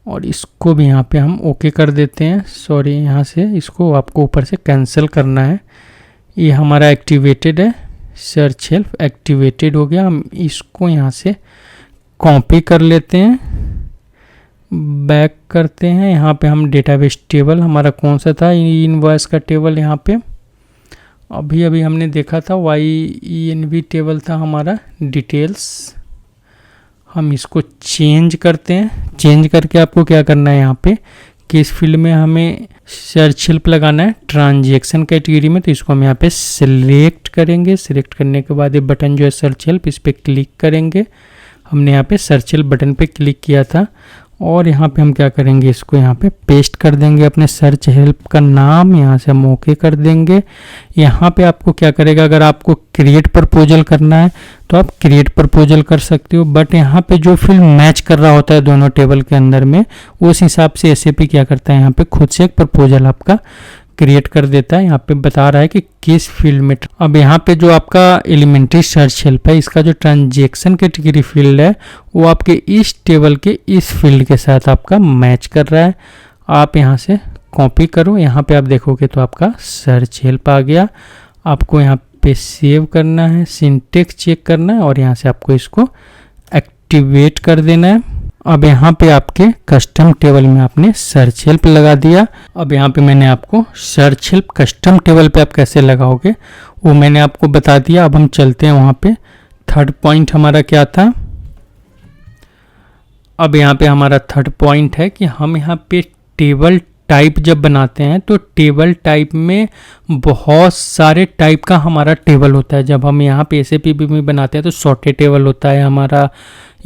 और इसको भी यहाँ पे हम ओके कर देते हैं। सॉरी, यहाँ से इसको आपको ऊपर से कैंसिल करना है। ये हमारा एक्टिवेटेड है, सर्च हेल्प एक्टिवेटेड हो गया। हम इसको यहाँ से कॉपी कर लेते हैं, बैक करते हैं। यहाँ पे हम डेटाबेस टेबल हमारा कौन सा था, इनवॉइस का टेबल, यहाँ पे अभी हमने देखा था YENV टेबल था हमारा डिटेल्स। हम इसको चेंज करते हैं। चेंज करके आपको क्या करना है, यहाँ पे कि इस फील्ड में हमें सर्च हेल्प लगाना है ट्रांजैक्शन कैटेगरी में। तो इसको हम यहाँ पे सिलेक्ट करेंगे। सिलेक्ट करने के बाद ये बटन जो है सर्च हेल्प, इस पर क्लिक करेंगे। हमने यहाँ पे सर्च हेल्प बटन पे क्लिक किया था और यहाँ पे हम क्या करेंगे, इसको यहाँ पे पेस्ट कर देंगे अपने सर्च हेल्प का नाम। यहाँ से हम ओके कर देंगे। यहाँ पे आपको क्या करेगा, अगर आपको क्रिएट प्रपोजल करना है तो आप क्रिएट प्रपोजल कर सकते हो, बट यहाँ पे जो फील्ड मैच कर रहा होता है दोनों टेबल के अंदर में, उस हिसाब से SAP क्या करता है, यहाँ पे खुद से एक प्रपोजल आपका क्रिएट कर देता है। यहाँ पे बता रहा है कि किस फील्ड में। अब यहाँ पे जो आपका एलिमेंट्री सर्च हेल्प है, इसका जो ट्रांजैक्शन कैटेगरी फील्ड है वो आपके इस टेबल के इस फील्ड के साथ आपका मैच कर रहा है। आप यहाँ से कॉपी करो, यहाँ पे आप देखोगे तो आपका सर्च हेल्प आ गया। आपको यहाँ पे सेव करना है, सिंटेक्स चेक करना है और यहाँ से आपको इसको एक्टिवेट कर देना है। अब यहाँ पे आपके कस्टम टेबल में आपने सर्च हेल्प लगा दिया। अब यहाँ पे मैंने आपको सर्च हेल्प कस्टम टेबल पे आप कैसे लगाओगे वो मैंने आपको बता दिया। अब हम चलते हैं वहाँ पे। थर्ड पॉइंट हमारा क्या था? अब यहाँ पे हमारा थर्ड पॉइंट है कि हम यहाँ पे टेबल टाइप जब बनाते हैं तो टेबल टाइप में बहुत सारे टाइप का हमारा टेबल होता है। जब हम यहाँ पे SAP में बनाते हैं तो सॉर्टेड टेबल होता है हमारा,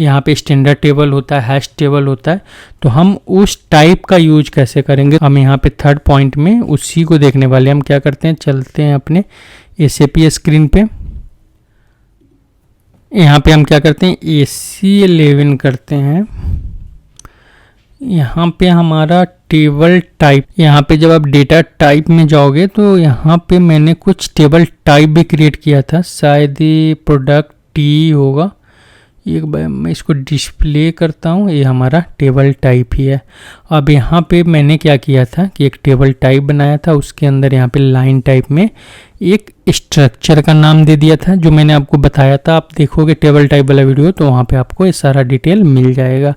यहाँ पे स्टैंडर्ड टेबल होता है, हैश टेबल होता है। तो हम उस टाइप का यूज कैसे करेंगे, हम यहाँ पे थर्ड पॉइंट में उसी को देखने वाले। हम क्या करते हैं, चलते हैं अपने SAP स्क्रीन पे। यहाँ पे हम क्या करते हैं, AC11 करते हैं। यहाँ पे हमारा टेबल टाइप, यहाँ पे जब आप डेटा टाइप में जाओगे तो यहाँ पे मैंने कुछ टेबल टाइप भी क्रिएट किया था, शायद ये प्रोडक्ट टी होगा। एक बार मैं इसको डिस्प्ले करता हूँ, ये हमारा टेबल टाइप ही है। अब यहाँ पे मैंने क्या किया था कि एक टेबल टाइप बनाया था, उसके अंदर यहाँ पे लाइन टाइप में एक स्ट्रक्चर का नाम दे दिया था जो मैंने आपको बताया था। आप देखोगे टेबल टाइप वाला वीडियो तो वहाँ पे आपको ये सारा डिटेल मिल जाएगा।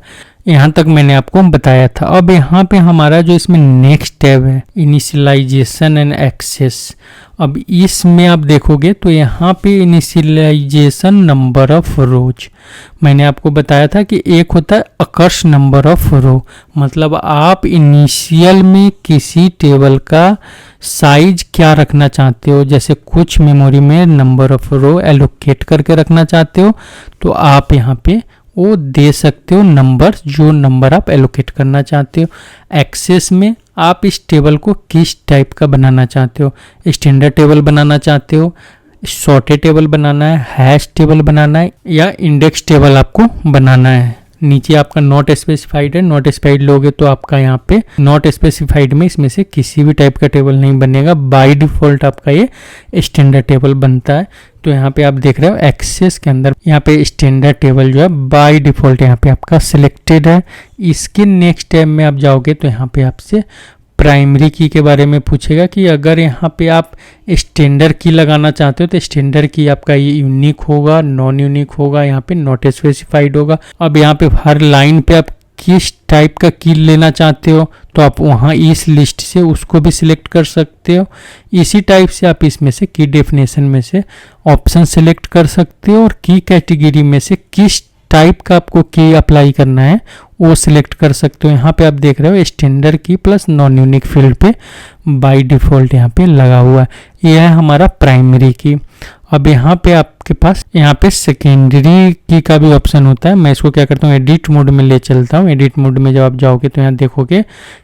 यहाँ तक मैंने आपको बताया था। अब यहाँ पे हमारा जो इसमें नेक्स्ट टैब है, इनिशियलाइजेशन एंड एक्सेस। अब इसमें आप देखोगे तो यहाँ पे इनिशियलाइजेशन नंबर ऑफ रोज, मैंने आपको बताया था कि एक होता है अकर्स नंबर ऑफ रो, मतलब आप इनिशियल में किसी टेबल का साइज क्या रखना चाहते हो। जैसे कुछ मेमोरी में नंबर ऑफ रो एलोकेट करके रखना चाहते हो तो आप यहाँ पे वो दे सकते हो नंबर, जो नंबर आप एलोकेट करना चाहते हो। एक्सेस में आप इस टेबल को किस टाइप का बनाना चाहते हो, स्टैंडर्ड टेबल बनाना चाहते हो, सॉर्टेड टेबल बनाना है, हैश टेबल बनाना है या इंडेक्स टेबल आपको बनाना है। नीचे आपका नॉट स्पेसिफाइड है, नॉट स्पेसिफाइड लोगे तो आपका यहाँ पे नॉट स्पेसिफाइड में इसमें से किसी भी टाइप का टेबल नहीं बनेगा। बाय डिफॉल्ट आपका ये स्टैंडर्ड टेबल बनता है। तो यहाँ पे आप देख रहे हो एक्सेस के अंदर यहाँ पे स्टैंडर्ड टेबल जो है बाय डिफॉल्ट यहाँ पे आपका सिलेक्टेड है। इसके नेक्स्ट टैब में आप जाओगे तो यहाँ पे आपसे प्राइमरी की के बारे में पूछेगा कि अगर यहाँ पे आप स्टैंडर्ड की लगाना चाहते हो तो स्टैंडर्ड की आपका ये यूनिक होगा, नॉन यूनिक होगा, यहाँ पे नॉट स्पेसिफाइड होगा। अब यहाँ पे हर लाइन पे आप किस टाइप का की लेना चाहते हो तो आप वहाँ इस लिस्ट से उसको भी सिलेक्ट कर सकते हो। इसी टाइप से आप इसमें से की डेफिनेशन में से ऑप्शन सिलेक्ट कर सकते हो और की कैटेगरी में से किस टाइप का आपको की अप्लाई करना है वो सिलेक्ट कर सकते हो। यहाँ पे आप देख रहे हो स्टैंडर्ड की प्लस नॉन यूनिक फील्ड पे बाय डिफॉल्ट यहाँ पे लगा हुआ है। यह है हमारा प्राइमरी की। अब यहाँ पे आपके पास यहाँ पे सेकेंडरी की का भी ऑप्शन होता है। मैं इसको क्या करता हूँ, एडिट मोड में ले चलता हूँ। एडिट मोड में जब आप जाओगे तो यहाँ देखोगे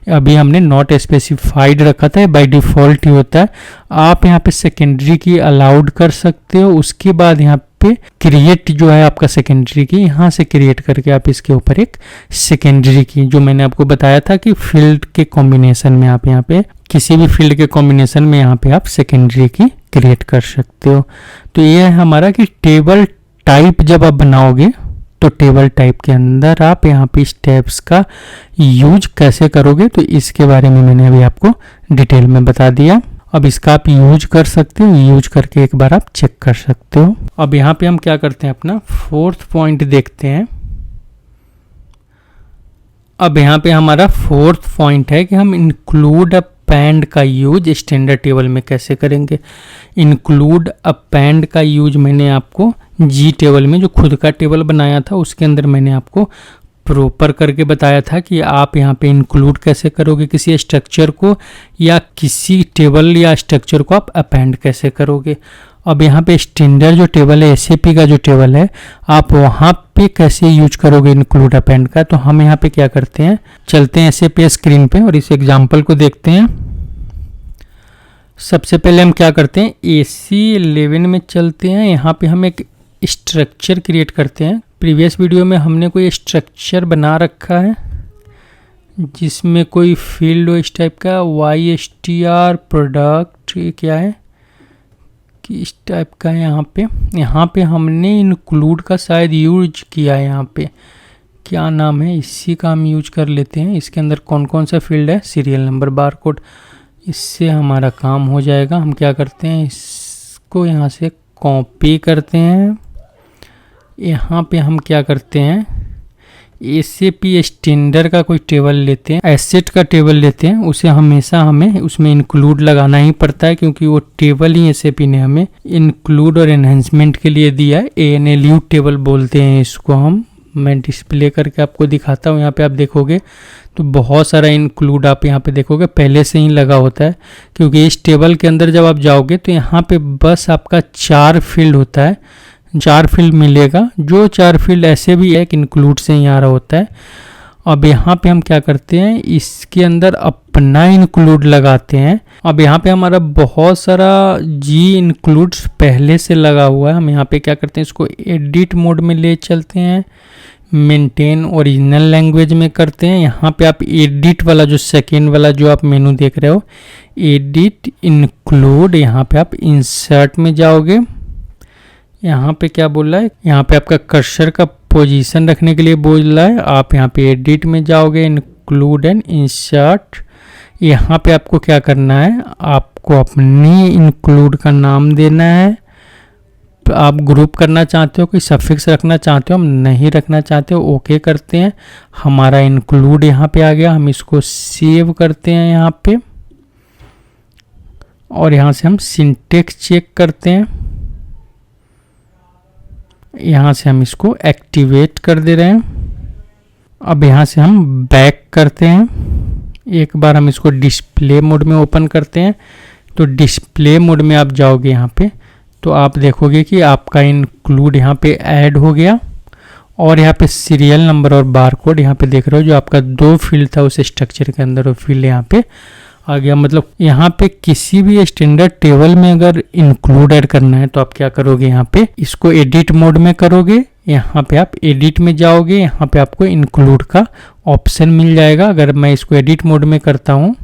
अभी हमने नॉट स्पेसिफाइड रखा था, बाय डिफॉल्ट ही होता है। आप यहाँ पे सेकेंडरी की अलाउड कर सकते हो। उसके बाद यहाँ पे क्रिएट जो है आपका सेकेंडरी की, यहाँ से क्रिएट करके आप इसके ऊपर एक सेकेंडरी की, जो मैंने आपको बताया था कि फील्ड के कॉम्बिनेशन में आप यहाँ पे किसी भी फील्ड के कॉम्बिनेशन में यहाँ पे आप सेकेंडरी की क्रिएट कर सकते हो। तो ये है हमारा कि टेबल टाइप जब आप बनाओगे तो टेबल टाइप के अंदर आप यहाँ पे स्टेप्स का यूज कैसे करोगे, तो इसके बारे में मैंने अभी आपको डिटेल में बता दिया। अब इसका आप यूज कर सकते हो, यूज करके एक बार आप चेक कर सकते हो। अब यहाँ पे हम क्या करते हैं, अपना फोर्थ पॉइंट देखते हैं। अब यहाँ पे हमारा फोर्थ पॉइंट है कि हम इंक्लूड अपेंड का यूज स्टैंडर्ड टेबल में कैसे करेंगे। इंक्लूड अपेंड का यूज मैंने आपको जी टेबल में जो खुद का टेबल बनाया था उसके अंदर मैंने आपको प्रॉपर करके बताया था कि आप यहाँ पे इंक्लूड कैसे करोगे किसी स्ट्रक्चर को, या किसी टेबल या स्ट्रक्चर को आप अपेंड कैसे करोगे। अब यहाँ पे स्टैंडर्ड जो टेबल है, SAP का जो टेबल है, आप वहाँ पे कैसे यूज करोगे इंक्लूड अपेंड का। तो हम यहाँ पे क्या करते हैं, चलते हैं SAP स्क्रीन पे और इस एग्जाम्पल को देखते हैं। सबसे पहले हम क्या करते हैं, AC11 में चलते हैं। यहाँ पे हम एक स्ट्रक्चर क्रिएट करते हैं। प्रीवियस वीडियो में हमने कोई स्ट्रक्चर बना रखा है जिसमें कोई फील्ड हो इस टाइप का, YSTR प्रोडक्ट, ये क्या है कि इस टाइप का है। यहाँ पे हमने इंक्लूड का शायद यूज किया है। यहाँ पे क्या नाम है, इसी का हम यूज कर लेते हैं। इसके अंदर कौन कौन सा फील्ड है, सीरियल नंबर, बारकोड, इससे हमारा काम हो जाएगा। हम क्या करते हैं, इसको यहाँ से कॉपी करते हैं। यहाँ पे हम क्या करते हैं, एसएपी स्टैंडर्ड का कोई टेबल लेते हैं, एसेट का टेबल लेते हैं, उसे हमेशा हमें उसमें इंक्लूड लगाना ही पड़ता है, क्योंकि वो टेबल ही एसएपी ने हमें इंक्लूड और एनहेंसमेंट के लिए दिया है। ANLU टेबल बोलते हैं इसको हम। मैं डिस्प्ले करके आपको दिखाता हूँ। यहाँ पे आप देखोगे तो बहुत सारा इंक्लूड आप यहाँ पे देखोगे पहले से ही लगा होता है, क्योंकि इस टेबल के अंदर जब आप जाओगे तो यहाँ पे बस आपका 4 फील्ड होता है, 4 फील्ड मिलेगा, जो 4 फील्ड ऐसे भी एक इंक्लूड से ही आ रहा होता है। अब यहाँ पे हम क्या करते हैं, इसके अंदर अपना इंक्लूड लगाते हैं। अब यहाँ पे हमारा बहुत सारा जी इंक्लूड्स पहले से लगा हुआ है। हम यहाँ पे क्या करते हैं, इसको एडिट मोड में ले चलते हैं, मेंटेन ओरिजिनल लैंग्वेज में करते हैं। यहाँ पे आप एडिट वाला जो सेकेंड वाला जो आप मेनू देख रहे हो, एडिट इंक्लूड, यहाँ पे आप इंसर्ट में जाओगे। यहाँ पे क्या बोल रहा है, यहाँ पे आपका कर्सर का पोजीशन रखने के लिए बोल रहा है। आप यहाँ पे एडिट में जाओगे, इंक्लूड एंड इंसर्ट। यहाँ पे आपको क्या करना है, आपको अपने इंक्लूड का नाम देना है। आप ग्रुप करना चाहते हो, कोई सफिक्स रखना चाहते हो, हम नहीं रखना चाहते हो, ओके करते हैं। हमारा इंक्लूड यहाँ पे आ गया। हम इसको सेव करते हैं यहाँ पे, और यहाँ से हम सिंटेक्स चेक करते हैं। यहाँ से हम इसको एक्टिवेट कर दे रहे हैं। अब यहाँ से हम बैक करते हैं। एक बार हम इसको डिस्प्ले मोड में ओपन करते हैं। तो डिस्प्ले मोड में आप जाओगे यहाँ पे, तो आप देखोगे कि आपका इंक्लूड यहाँ पे ऐड हो गया, और यहाँ पे सीरियल नंबर और बार कोड यहाँ पे देख रहे हो, जो आपका 2 फील्ड था उस स्ट्रक्चर के अंदर, वो फील्ड यहाँ पे आ गया। मतलब यहाँ पे किसी भी स्टैंडर्ड टेबल में अगर इंक्लूड ऐड करना है तो आप क्या करोगे, यहाँ पे इसको एडिट मोड में करोगे। यहाँ पे आप एडिट में जाओगे, यहाँ पे आपको इंक्लूड का ऑप्शन मिल जाएगा। अगर मैं इसको एडिट मोड में करता हूँ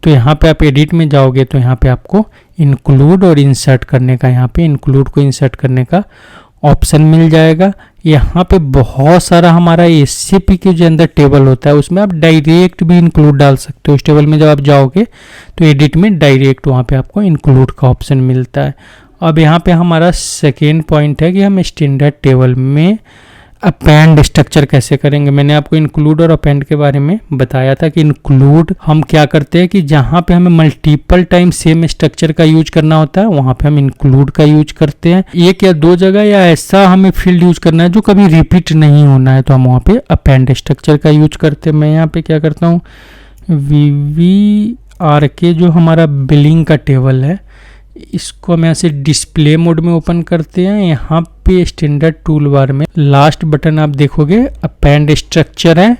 तो यहाँ पे आप एडिट में जाओगे, तो यहाँ पे आपको इंक्लूड और इंसर्ट करने का, यहाँ पे इंक्लूड को इंसर्ट करने का ऑप्शन मिल जाएगा। यहाँ पे बहुत सारा हमारा एससीपी के जो अंदर टेबल होता है उसमें आप डायरेक्ट भी इंक्लूड डाल सकते हो। इस टेबल में जब आप जाओगे तो एडिट में डायरेक्ट वहाँ पे आपको इंक्लूड का ऑप्शन मिलता है। अब यहाँ पे हमारा सेकेंड पॉइंट है कि हम स्टैंडर्ड टेबल में अपेंड स्ट्रक्चर कैसे करेंगे। मैंने आपको इंक्लूड और अपेंड के बारे में बताया था कि इंक्लूड हम क्या करते हैं कि जहाँ पे हमें मल्टीपल टाइम सेम स्ट्रक्चर का यूज करना होता है वहाँ पे हम इंक्लूड का यूज करते हैं। एक या 2 जगह या ऐसा हमें फील्ड यूज करना है जो कभी रिपीट नहीं होना है, तो हम वहाँ पे अपेंड स्ट्रक्चर का यूज करते हैं। मैं यहाँ पे क्या करता हूँ, VVRK जो हमारा बिलिंग का टेबल है, इसको हम यहाँ से डिस्प्ले मोड में ओपन करते हैं। यहाँ पे स्टैंडर्ड टूल बार में लास्ट बटन आप देखोगे अपेंड स्ट्रक्चर है,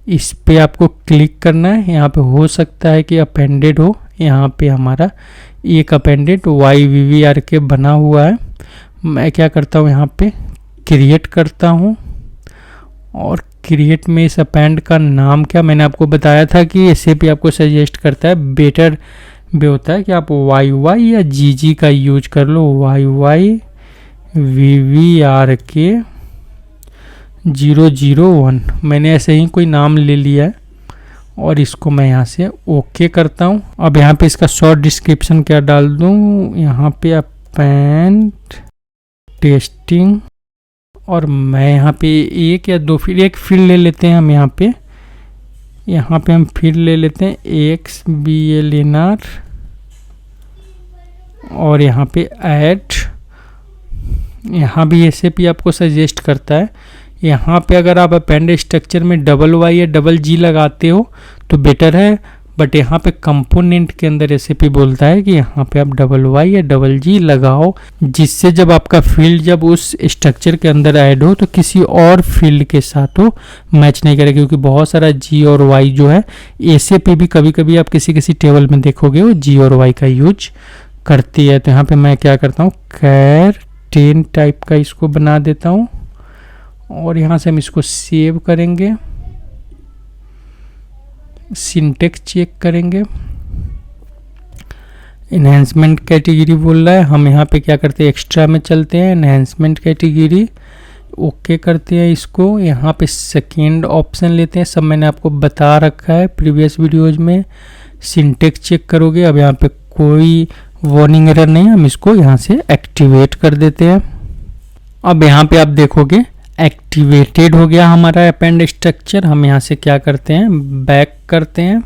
इस पे आपको क्लिक करना है। यहाँ पे हो सकता है कि अपेंडेड हो, यहाँ पे हमारा एक अपेंडेड YVVRK बना हुआ है। मैं क्या करता हूँ, यहाँ पे क्रिएट करता हूँ, और क्रिएट में इस अपेंड का नाम क्या, मैंने आपको बताया था कि SAP आपको सजेस्ट करता है, बेटर भी होता है कि आप YY या GG का यूज कर लो। YYVVRK 001 मैंने ऐसे ही कोई नाम ले लिया है, और इसको मैं यहाँ से ओके करता हूँ। अब यहाँ पे इसका शॉर्ट डिस्क्रिप्शन क्या डाल दूँ, यहाँ पे अपेंड टेस्टिंग, और मैं यहाँ पे 1 या 2 फील्ड, एक फील्ड ले लेते हैं हम। यहाँ पे हम फील्ड ले लेते हैं XBLNR, और यहाँ पे ऐड, यहाँ भी SAP आपको सजेस्ट करता है। यहाँ पे अगर आप अपेंड स्ट्रक्चर में YY या GG लगाते हो तो बेटर है, बट यहाँ पे कंपोनेंट के अंदर SAP बोलता है कि यहाँ पे आप YY या GG लगाओ, जिससे जब आपका फील्ड जब उस स्ट्रक्चर के अंदर ऐड हो तो किसी और फील्ड के साथ हो मैच नहीं करेगा, क्योंकि बहुत सारा G और Y जो है SAP भी कभी कभी आप किसी टेबल में देखोगे वो G और Y का यूज करती है। तो यहाँ पे मैं क्या करता हूँ, कैर 10 टाइप का इसको बना देता हूँ, और यहाँ से हम इसको सेव करेंगे, सिंटेक्स चेक करेंगे। इन्हेंसमेंट कैटेगरी बोल रहा है, हम यहाँ पे क्या करते हैं, एक्स्ट्रा में चलते हैं, इन्हेंसमेंट कैटेगरी ओके करते हैं इसको। यहाँ पे सेकेंड ऑप्शन लेते हैं, सब मैंने आपको बता रखा है प्रीवियस वीडियोज में। सिंटेक्स चेक करोगे, अब यहाँ पे कोई वार्निंग एरर नहीं, हम इसको यहाँ से एक्टिवेट कर देते हैं। अब यहाँ पे आप देखोगे एक्टिवेटेड हो गया हमारा अपेंड स्ट्रक्चर। हम यहाँ से क्या करते हैं, बैक करते हैं।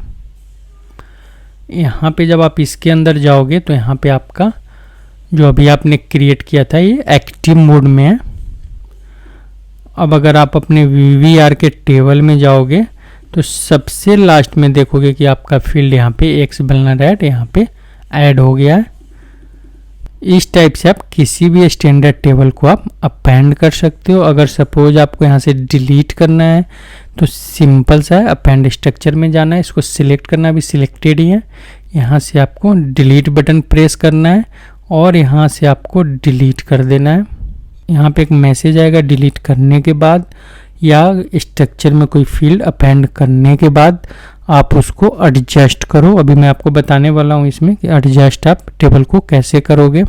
यहाँ पे जब आप इसके अंदर जाओगे तो यहाँ पे आपका जो अभी आपने क्रिएट किया था ये एक्टिव मोड में है। अब अगर आप अपने VVR के टेबल में जाओगे तो सबसे लास्ट में देखोगे कि आपका फील्ड यहाँ पे एक्स बलनर ऐड यहाँ पे ऐड हो गया है। इस टाइप से आप किसी भी स्टैंडर्ड टेबल को आप अपेंड कर सकते हो। अगर सपोज आपको यहाँ से डिलीट करना है तो सिंपल सा है, अपेंड स्ट्रक्चर में जाना है, इसको सिलेक्ट करना, भी सिलेक्टेड ही है। यहाँ से आपको डिलीट बटन प्रेस करना है और यहाँ से आपको डिलीट कर देना है। यहाँ पे एक मैसेज आएगा डिलीट करने के बाद या स्ट्रक्चर में कोई फील्ड अपेंड करने के बाद आप उसको एडजस्ट करो। अभी मैं आपको बताने वाला हूँ इसमें कि एडजस्ट आप टेबल को कैसे करोगे।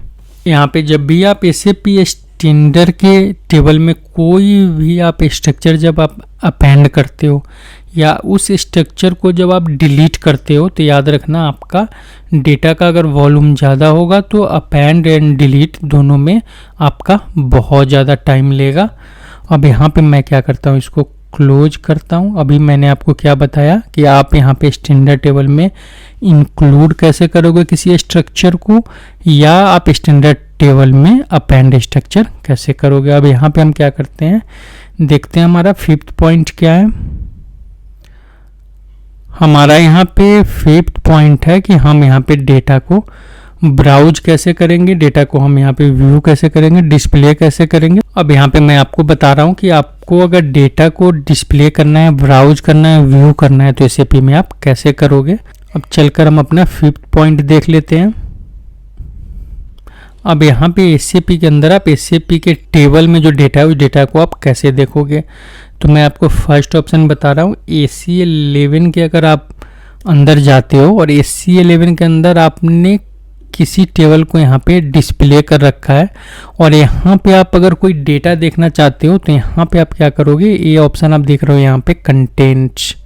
यहाँ पे जब भी आप SAP स्टैंडर्ड के टेबल में कोई भी आप स्ट्रक्चर जब आप अपेंड करते हो या उस स्ट्रक्चर को जब आप डिलीट करते हो तो याद रखना आपका डेटा का अगर वॉल्यूम ज़्यादा होगा तो अपेंड एंड डिलीट दोनों में आपका बहुत ज़्यादा टाइम लेगा। अब यहाँ पे मैं क्या करता हूँ, इसको क्लोज करता हूँ। अभी मैंने आपको क्या बताया कि आप यहाँ पे स्टैंडर्ड टेबल में इंक्लूड कैसे करोगे किसी स्ट्रक्चर को, या आप स्टैंडर्ड टेबल में अपेंड स्ट्रक्चर कैसे करोगे। अब यहाँ पे हम क्या करते हैं, देखते हैं हमारा 5th पॉइंट क्या है। हमारा यहाँ पे 5th पॉइंट है कि हम यहाँ पे डेटा को ब्राउज कैसे करेंगे, डेटा को हम यहाँ पे व्यू कैसे करेंगे, डिस्प्ले कैसे करेंगे। अब यहाँ पे मैं आपको बता रहा हूँ कि आपको अगर डेटा को डिस्प्ले करना है, ब्राउज करना है, व्यू करना है तो SAP में आप कैसे करोगे। अब चलकर हम अपना 5th पॉइंट देख लेते हैं। अब यहाँ पे SAP के अंदर आप SAP के टेबल में जो डेटा है उस डेटा को आप कैसे देखोगे। तो मैं आपको फर्स्ट ऑप्शन बता रहा हूँ, AC11 के अगर आप अंदर जाते हो और AC11 के अंदर आपने किसी टेबल को यहाँ पे डिस्प्ले कर रखा है और यहाँ पे आप अगर कोई डेटा देखना चाहते हो तो यहाँ पे आप क्या करोगे, ये ऑप्शन आप देख रहे हो यहाँ पे कंटेंट्स,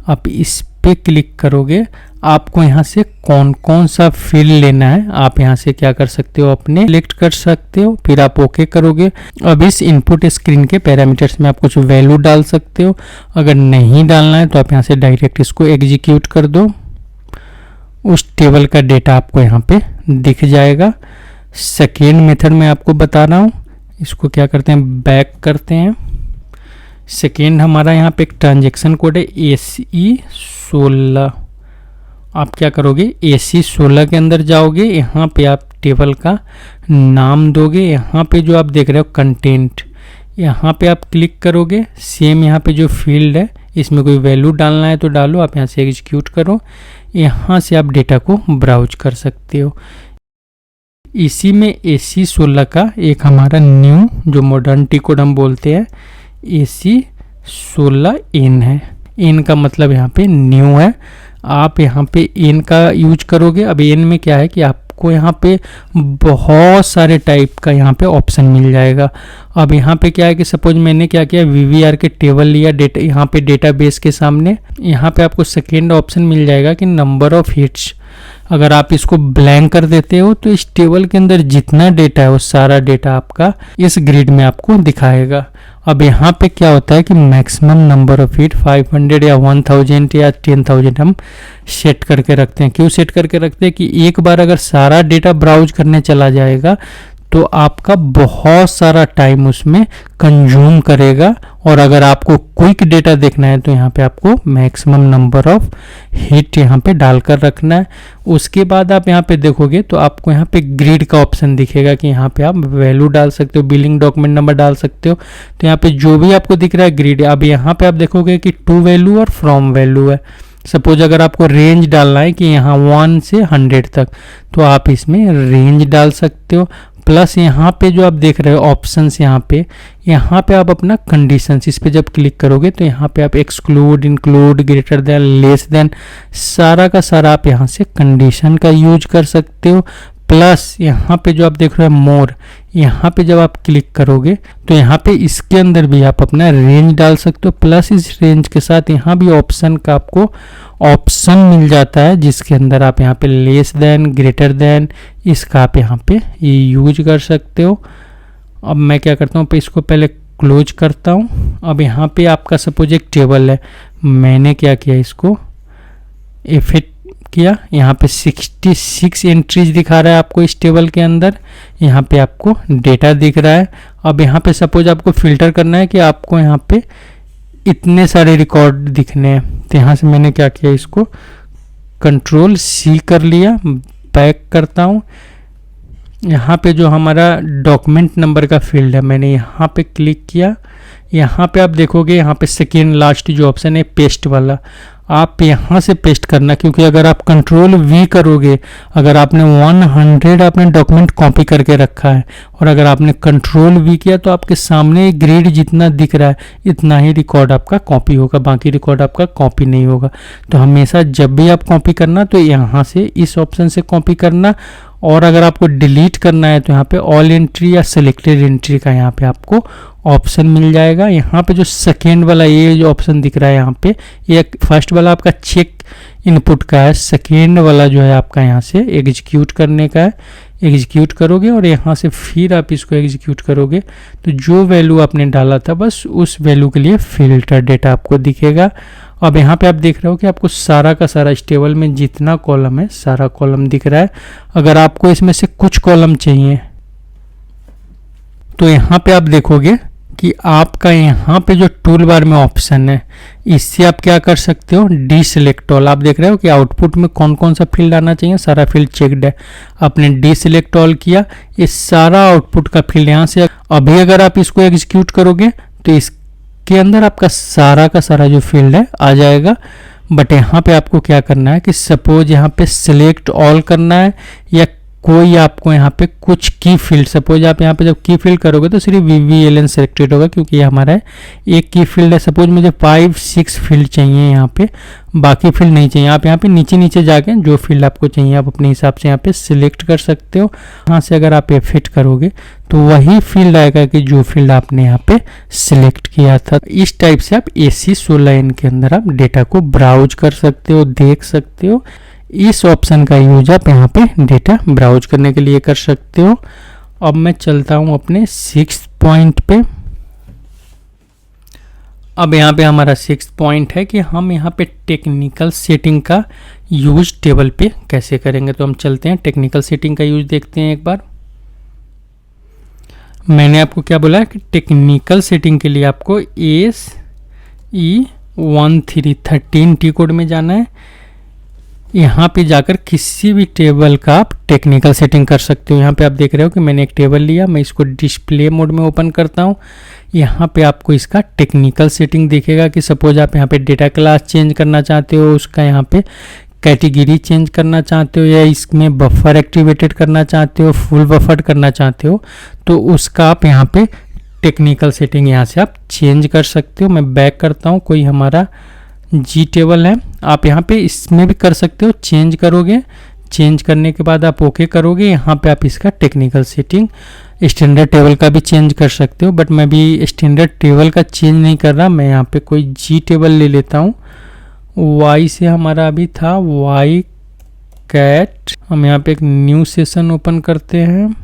आप इस पे क्लिक करोगे। आपको यहाँ से कौन कौन सा फील्ड लेना है आप यहाँ से क्या कर सकते हो, अपने सिलेक्ट कर सकते हो, फिर आप ओके करोगे। अब इस इनपुट स्क्रीन के पैरामीटर्स में आप कुछ वैल्यू डाल सकते हो। अगर नहीं डालना है तो आप यहाँ से डायरेक्ट इसको एग्जीक्यूट कर दो, उस टेबल का डेटा आपको यहाँ पे दिख जाएगा। सेकेंड मेथड में आपको बता रहा हूँ, इसको क्या करते हैं, बैक करते हैं। सेकेंड हमारा यहाँ पे एक ट्रांजैक्शन कोड है AC16। आप क्या करोगे, AC16 के अंदर जाओगे, यहाँ पे आप टेबल का नाम दोगे। यहाँ पे जो आप देख रहे हो कंटेंट, यहाँ पे आप क्लिक करोगे। सेम यहाँ पे जो फील्ड है इसमें कोई वैल्यू डालना है तो डालो, आप यहाँ से एग्जीक्यूट करो। यहाँ से आप डेटा को ब्राउज कर सकते हो। इसी में AC16 का एक हमारा न्यू जो मॉडर्निटी कोड हम बोलते हैं AC16N है। N का मतलब यहाँ पे न्यू है, आप यहाँ पे N का यूज करोगे। अब N में क्या है कि आपको यहाँ पे बहुत सारे टाइप का यहाँ पे ऑप्शन मिल जाएगा। अब यहाँ पे क्या है कि सपोज मैंने क्या किया, VVR के टेबल लिया डेटा, यहाँ पे डेटाबेस के सामने यहाँ पे आपको सेकेंड ऑप्शन मिल जाएगा कि नंबर ऑफ हिट्स। अगर आप इसको ब्लैंक कर देते हो तो इस टेबल के अंदर जितना डेटा है वो सारा डेटा आपका इस ग्रिड में आपको दिखाएगा। अब यहाँ पे क्या होता है कि मैक्सिमम नंबर ऑफ हिट 500 या 1000 या 10,000 हम सेट करके रखते हैं। क्यों सेट करके रखते हैं कि एक बार अगर सारा डेटा ब्राउज करने चला जाएगा तो आपका बहुत सारा टाइम उसमें कंज्यूम करेगा, और अगर आपको क्विक डेटा देखना है तो यहाँ पे आपको मैक्सिमम नंबर ऑफ हिट यहाँ पे डालकर रखना है। उसके बाद आप यहाँ पे देखोगे तो आपको यहाँ पे ग्रिड का ऑप्शन दिखेगा कि यहाँ पे आप वैल्यू डाल सकते हो, बिलिंग डॉक्यूमेंट नंबर डाल सकते हो। तो यहाँ पे जो भी आपको दिख रहा है ग्रिड, अब यहाँ पे आप देखोगे कि टू वैल्यू और फ्रॉम वैल्यू है। सपोज अगर आपको रेंज डालना है कि यहाँ 1 से 100 तक, तो आप इसमें रेंज डाल सकते हो। प्लस यहाँ पे जो आप देख रहे हो ऑप्शंस, यहाँ पे आप अपना कंडीशंस, इस पे जब क्लिक करोगे तो यहाँ पे आप exclude, include, greater than, less than, सारा का सारा आप यहाँ से कंडीशन का यूज कर सकते हो। प्लस यहाँ पे जो आप देख रहे हो मोर, यहाँ पे जब आप क्लिक करोगे तो यहाँ पे इसके अंदर भी आप अपना रेंज डाल सकते हो। प्लस इस रेंज के साथ यहाँ भी ऑप्शन का आपको ऑप्शन मिल जाता है जिसके अंदर आप यहाँ पे लेस देन, ग्रेटर देन, इसका आप यहाँ पे यूज कर सकते हो। अब मैं क्या करता हूँ, इसको पहले क्लोज करता हूँ। अब यहाँ पे आपका सपोज एक टेबल है, मैंने क्या किया, इसको F8 किया। यहाँ पे 66 एंट्रीज दिखा रहा है आपको इस टेबल के अंदर। यहाँ पे आपको डेटा दिख रहा है। अब यहाँ पे सपोज आपको फिल्टर करना है कि आपको यहाँ पे इतने सारे रिकॉर्ड दिखने हैं, तो यहाँ से मैंने क्या किया, इसको Ctrl+C कर लिया। बैक करता हूँ। यहाँ पे जो हमारा डॉक्यूमेंट नंबर का फील्ड है, मैंने यहाँ पे क्लिक किया। यहाँ पे आप देखोगे, यहाँ पे सेकेंड लास्ट जो ऑप्शन है पेस्ट वाला, आप यहाँ से पेस्ट करना, क्योंकि अगर आप Ctrl+V करोगे, अगर आपने 100 आपने डॉक्यूमेंट कॉपी करके रखा है और अगर आपने Ctrl+V किया तो आपके सामने ग्रिड जितना दिख रहा है इतना ही रिकॉर्ड आपका कॉपी होगा, बाकी रिकॉर्ड आपका कॉपी नहीं होगा। तो हमेशा जब भी आप कॉपी करना तो यहाँ से इस ऑप्शन से कॉपी करना, और अगर आपको डिलीट करना है तो यहाँ पे ऑल एंट्री या सिलेक्टेड एंट्री का यहाँ पे आपको ऑप्शन मिल जाएगा। यहाँ पे जो सेकेंड वाला ये जो ऑप्शन दिख रहा है, यहाँ पे एक फर्स्ट वाला आपका चेक इनपुट का है, सेकेंड वाला जो है आपका यहाँ से एग्जीक्यूट करने का है। एग्जीक्यूट करोगे और यहाँ से फिर आप इसको एग्जीक्यूट करोगे तो जो वैल्यू आपने डाला था बस उस वैल्यू के लिए फिल्टर डेटा आपको दिखेगा। अब यहाँ पे आप देख रहे हो कि आपको सारा का सारा इस टेबल में जितना कॉलम है सारा कॉलम दिख रहा है। अगर आपको इसमें से कुछ कॉलम चाहिए तो यहाँ पे आप देखोगे कि आपका यहाँ पे जो टूल बार में ऑप्शन है, इससे आप क्या कर सकते हो, डीसिलेक्ट ऑल। आप देख रहे हो कि आउटपुट में कौन कौन सा फील्ड आना चाहिए, सारा फील्ड चेक्ड है। आपने डीसिलेक्ट ऑल किया, ये सारा आउटपुट का फील्ड यहाँ से अभी अगर आप इसको एग्जीक्यूट करोगे तो इसके अंदर आपका सारा जो फील्ड है आ जाएगा। बट यहाँ पे आपको क्या करना है कि सपोज यहाँ पे सिलेक्ट ऑल करना है या कोई आपको यहाँ पे कुछ की फील्ड, सपोज आप यहाँ पे जब की फील्ड करोगे तो सिर्फ VVLN सेलेक्टेड होगा क्योंकि ये हमारा है, एक की फील्ड है। सपोज मुझे 5-6 फील्ड चाहिए यहाँ पे, बाकी फील्ड नहीं चाहिए। आप यहाँ पे नीचे जाके जो फील्ड आपको चाहिए आप अपने हिसाब से यहाँ पे सिलेक्ट कर सकते हो। यहाँ से अगर आप F8 करोगे तो वही फील्ड आएगा कि जो फील्ड आपने यहाँ पे सिलेक्ट किया था। इस टाइप से आप AC16N के अंदर आप डेटा को ब्राउज कर सकते हो, देख सकते हो। इस ऑप्शन का यूज आप यहाँ पे डेटा ब्राउज करने के लिए कर सकते हो। अब मैं चलता हूँ अपने 6th पॉइंट पे। अब यहाँ पे हमारा 6th पॉइंट है कि हम यहाँ पे टेक्निकल सेटिंग का यूज टेबल पे कैसे करेंगे। तो हम चलते हैं टेक्निकल सेटिंग का यूज देखते हैं एक बार। मैंने आपको क्या बोला कि टेक्निकल सेटिंग के लिए आपको ACE13 टी कोड में जाना है। यहाँ पे जाकर किसी भी टेबल का आप टेक्निकल सेटिंग कर सकते हो। यहाँ पे आप देख रहे हो कि मैंने एक टेबल लिया, मैं इसको डिस्प्ले मोड में ओपन करता हूँ। यहाँ पे आपको इसका टेक्निकल सेटिंग दिखेगा कि सपोज आप यहाँ पे डेटा क्लास चेंज करना चाहते हो, उसका यहाँ पे कैटेगरी चेंज करना चाहते हो या इसमें बफर एक्टिवेटेड करना चाहते हो, फुल बफर करना चाहते हो, तो उसका आप यहाँ पे टेक्निकल सेटिंग यहाँ से आप चेंज कर सकते हो। मैं बैक करता हूँ, कोई हमारा जी टेबल है, आप यहाँ पे इसमें भी कर सकते हो। चेंज करोगे, चेंज करने के बाद आप ओके करोगे। यहाँ पे आप इसका टेक्निकल सेटिंग स्टैंडर्ड टेबल का भी चेंज कर सकते हो, बट मैं भी स्टैंडर्ड टेबल का चेंज नहीं कर रहा। मैं यहाँ पे कोई जी टेबल ले लेता हूँ। वाई से हमारा अभी था वाई कैट। हम यहाँ पे एक न्यू सेशन ओपन करते हैं।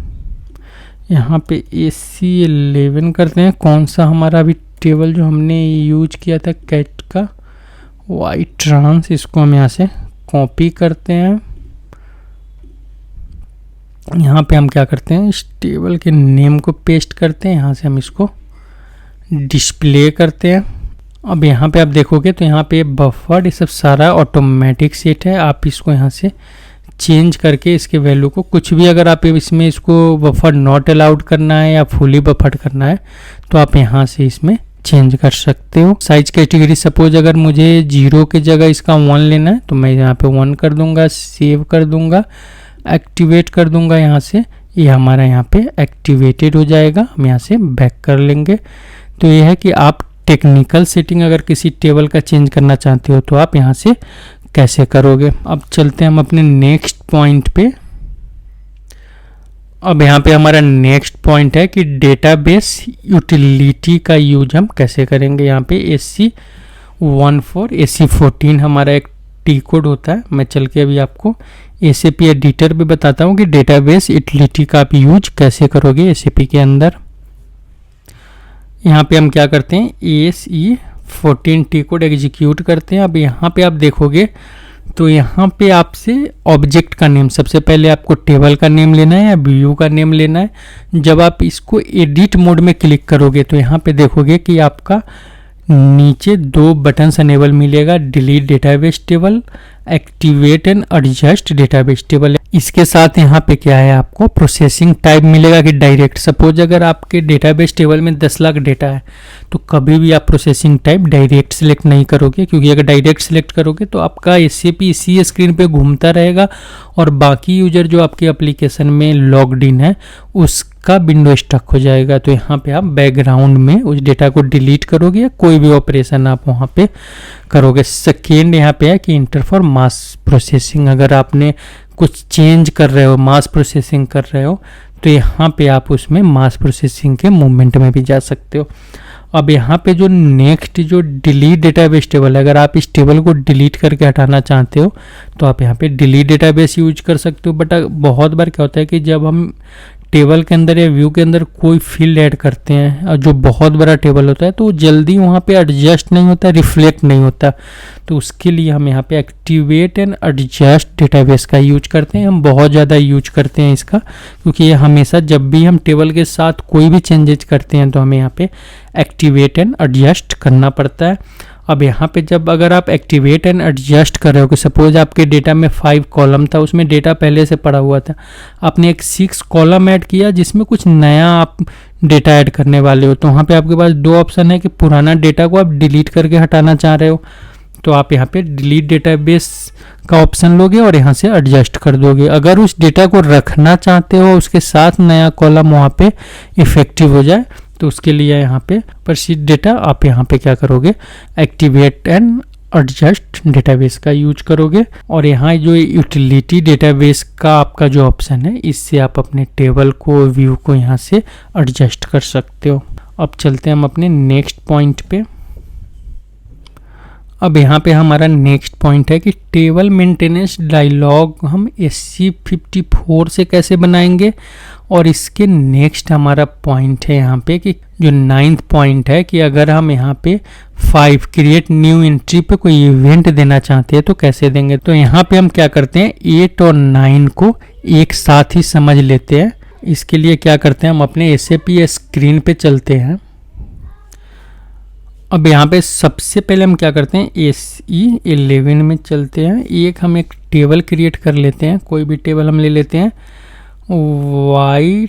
यहाँ पे AC11 करते हैं। कौन सा हमारा अभी टेबल जो हमने यूज किया था कैट का, वाई ट्रांस, इसको हम यहाँ से कॉपी करते हैं। यहाँ पे हम क्या करते हैं, इस टेबल के नेम को पेस्ट करते हैं। यहाँ से हम इसको डिस्प्ले करते हैं। अब यहाँ पे आप देखोगे तो यहाँ पे बफर, ये सब सारा ऑटोमेटिक सेट है। आप इसको यहाँ से चेंज करके इसके वैल्यू को कुछ भी, अगर आप इसमें इसको बफर नॉट अलाउड करना है या फुली बफर करना है तो आप यहाँ से इसमें चेंज कर सकते हो। साइज कैटेगरी सपोज अगर मुझे 0 की जगह इसका 1 लेना है तो मैं यहाँ पे 1 कर दूंगा, सेव कर दूंगा, एक्टिवेट कर दूंगा। यहाँ से ये हमारा यहाँ पे एक्टिवेटेड हो जाएगा। हम यहाँ से बैक कर लेंगे। तो ये है कि आप टेक्निकल सेटिंग अगर किसी टेबल का चेंज करना चाहते हो तो आप यहाँ से कैसे करोगे। अब चलते हैं हम अपने नेक्स्ट पॉइंट पे। अब यहाँ पे हमारा नेक्स्ट पॉइंट है कि डेटाबेस यूटिलिटी का यूज हम कैसे करेंगे। यहाँ पे AC14 AC14 हमारा एक टी कोड होता है। मैं चल के अभी आपको SAP एडिटर भी बताता हूँ कि डेटाबेस यूटिलिटी का आप यूज कैसे करोगे SAP के अंदर। यहाँ पे हम क्या करते हैं, ASE14T कोड एग्जीक्यूट करते हैं। अब यहाँ पे आप देखोगे तो यहाँ पे आपसे ऑब्जेक्ट का नेम, सबसे पहले आपको टेबल का नेम लेना है या व्यू का नेम लेना है। जब आप इसको एडिट मोड में क्लिक करोगे तो यहाँ पे देखोगे कि आपका नीचे 2 बटन्स अनेबल मिलेगा, delete database table, activate and adjust database table. इसके साथ यहाँ पे क्या है, आपको प्रोसेसिंग टाइप मिलेगा कि डायरेक्ट। सपोज अगर आपके डेटाबेस टेबल में 10 लाख डेटा है तो कभी भी आप प्रोसेसिंग टाइप डायरेक्ट सेलेक्ट नहीं करोगे, क्योंकि अगर डायरेक्ट सेलेक्ट करोगे तो आपका SAP इसी स्क्रीन पे घूमता रहेगा और बाकी यूजर जो आपके एप्लीकेशन में लॉग्ड इन है उसका विंडो स्टक हो जाएगा। तो यहाँ पे आप बैकग्राउंड में उस डेटा को डिलीट करोगे या कोई भी ऑपरेशन आप वहाँ पे करोगे। सेकेंड यहाँ पे है कि इंटर फॉर मास प्रोसेसिंग। अगर आपने कुछ चेंज कर रहे हो, मास प्रोसेसिंग कर रहे हो, तो यहाँ पे आप उसमें मास प्रोसेसिंग के मूवमेंट में भी जा सकते हो। अब यहाँ पे जो नेक्स्ट जो डिलीट डेटाबेस टेबल है, अगर आप इस टेबल को डिलीट करके हटाना चाहते हो तो आप यहाँ पे डिलीट डेटाबेस यूज कर सकते हो। बट बहुत बार क्या होता है कि जब हम टेबल के अंदर या व्यू के अंदर कोई फील्ड ऐड करते हैं और जो बहुत बड़ा टेबल होता है तो जल्दी वहाँ पे एडजस्ट नहीं होता, रिफ्लेक्ट नहीं होता। तो उसके लिए हम यहाँ पे एक्टिवेट एंड एडजस्ट डेटाबेस का यूज करते हैं। हम बहुत ज़्यादा यूज करते हैं इसका, क्योंकि ये हमेशा जब भी हम टेबल के साथ कोई भी चेंजेज करते हैं तो हमें यहाँ पे एक्टिवेट एंड एडजस्ट करना पड़ता है। अब यहाँ पे जब अगर आप एक्टिवेट एंड एडजस्ट कर रहे हो कि सपोज आपके डेटा में 5 कॉलम था, उसमें डेटा पहले से पड़ा हुआ था, आपने एक 6 कॉलम ऐड किया जिसमें कुछ नया आप डेटा ऐड करने वाले हो, तो वहाँ पे आपके पास 2 ऑप्शन है कि पुराना डेटा को आप डिलीट करके हटाना चाह रहे हो तो आप यहाँ पे डिलीट डेटाबेस का ऑप्शन लोगे और यहाँ से एडजस्ट कर दोगे। अगर उस डेटा को रखना चाहते हो उसके साथ नया कॉलम वहाँ पे इफेक्टिव हो जाए तो उसके लिए यहाँ पे प्रसिद्ध डेटा आप यहाँ पे क्या करोगे, एक्टिवेट एंड एडजस्ट डेटाबेस का यूज करोगे। और यहाँ जो यूटिलिटी डेटाबेस का आपका जो ऑप्शन है, इससे आप अपने टेबल को, व्यू को यहाँ से एडजस्ट कर सकते हो। अब चलते हैं हम अपने नेक्स्ट पॉइंट पे। अब यहाँ पे हमारा नेक्स्ट पॉइंट है कि टेबल मेंटेनेंस डायलॉग हम SC54 से कैसे बनाएंगे। और इसके नेक्स्ट हमारा पॉइंट है यहाँ पे कि जो 9th पॉइंट है कि अगर हम यहाँ पे 5 क्रिएट न्यू एंट्री पे कोई इवेंट देना चाहते हैं तो कैसे देंगे। तो यहाँ पे हम क्या करते हैं, 8 और 9 को एक साथ ही समझ लेते हैं। इसके लिए क्या करते हैं, हम अपने SAP स्क्रीन पे चलते हैं। अब यहाँ पे सबसे पहले हम क्या करते हैं, SE11 में चलते हैं। हम एक टेबल क्रिएट कर लेते हैं, कोई भी टेबल हम ले लेते हैं, वाई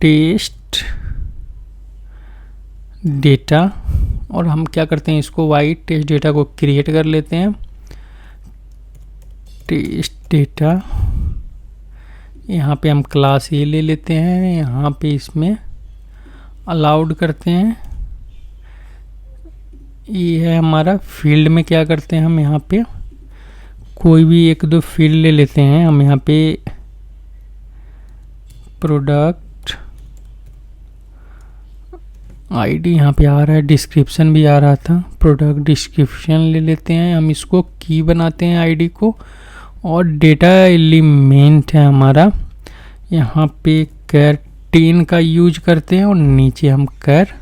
टेस्ट डेटा, और हम क्या करते हैं, इसको वाई टेस्ट डेटा को क्रिएट कर लेते हैं। टेस्ट डेटा, यहाँ पे हम क्लास A ले लेते हैं, यहाँ पे इसमें अलाउड करते हैं। ये है हमारा फील्ड में क्या करते हैं, हम यहाँ पे कोई भी 1-2 फील्ड ले लेते हैं। हम यहाँ पे प्रोडक्ट आईडी यहाँ पे आ रहा है, डिस्क्रिप्शन भी आ रहा था, प्रोडक्ट डिस्क्रिप्शन ले लेते हैं। हम इसको की बनाते हैं आईडी को, और डेटा एलिमेंट है हमारा, यहाँ पे कैर 10 का यूज करते हैं और नीचे हम कैर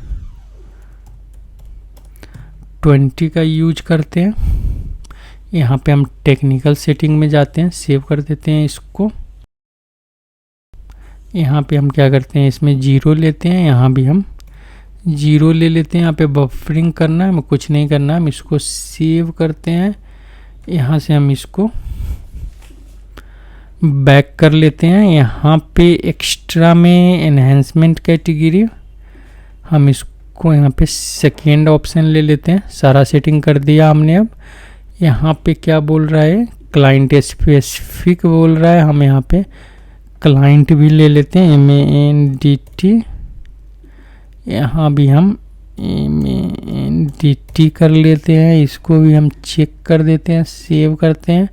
20 का यूज करते हैं। यहाँ पे हम टेक्निकल सेटिंग में जाते हैं, सेव कर देते हैं इसको। यहाँ पे हम क्या करते हैं, इसमें 0 लेते हैं, यहाँ भी हम 0 ले लेते हैं। यहाँ पे बफरिंग करना है, हमें कुछ नहीं करना है, हम इसको सेव करते हैं। यहाँ से हम इसको बैक कर लेते हैं। यहाँ पे एक्स्ट्रा में एनहेंसमेंट कैटेगरी, हम इसको यहाँ पे सेकेंड ऑप्शन ले लेते हैं। सारा सेटिंग कर दिया हमने। अब यहाँ पे क्या बोल रहा है, क्लाइंट स्पेसिफिक बोल रहा है, हम यहाँ पे क्लाइंट भी ले लेते हैं, MANDT। यहाँ भी हम MANDT कर लेते हैं, इसको भी हम चेक कर देते हैं, सेव करते हैं।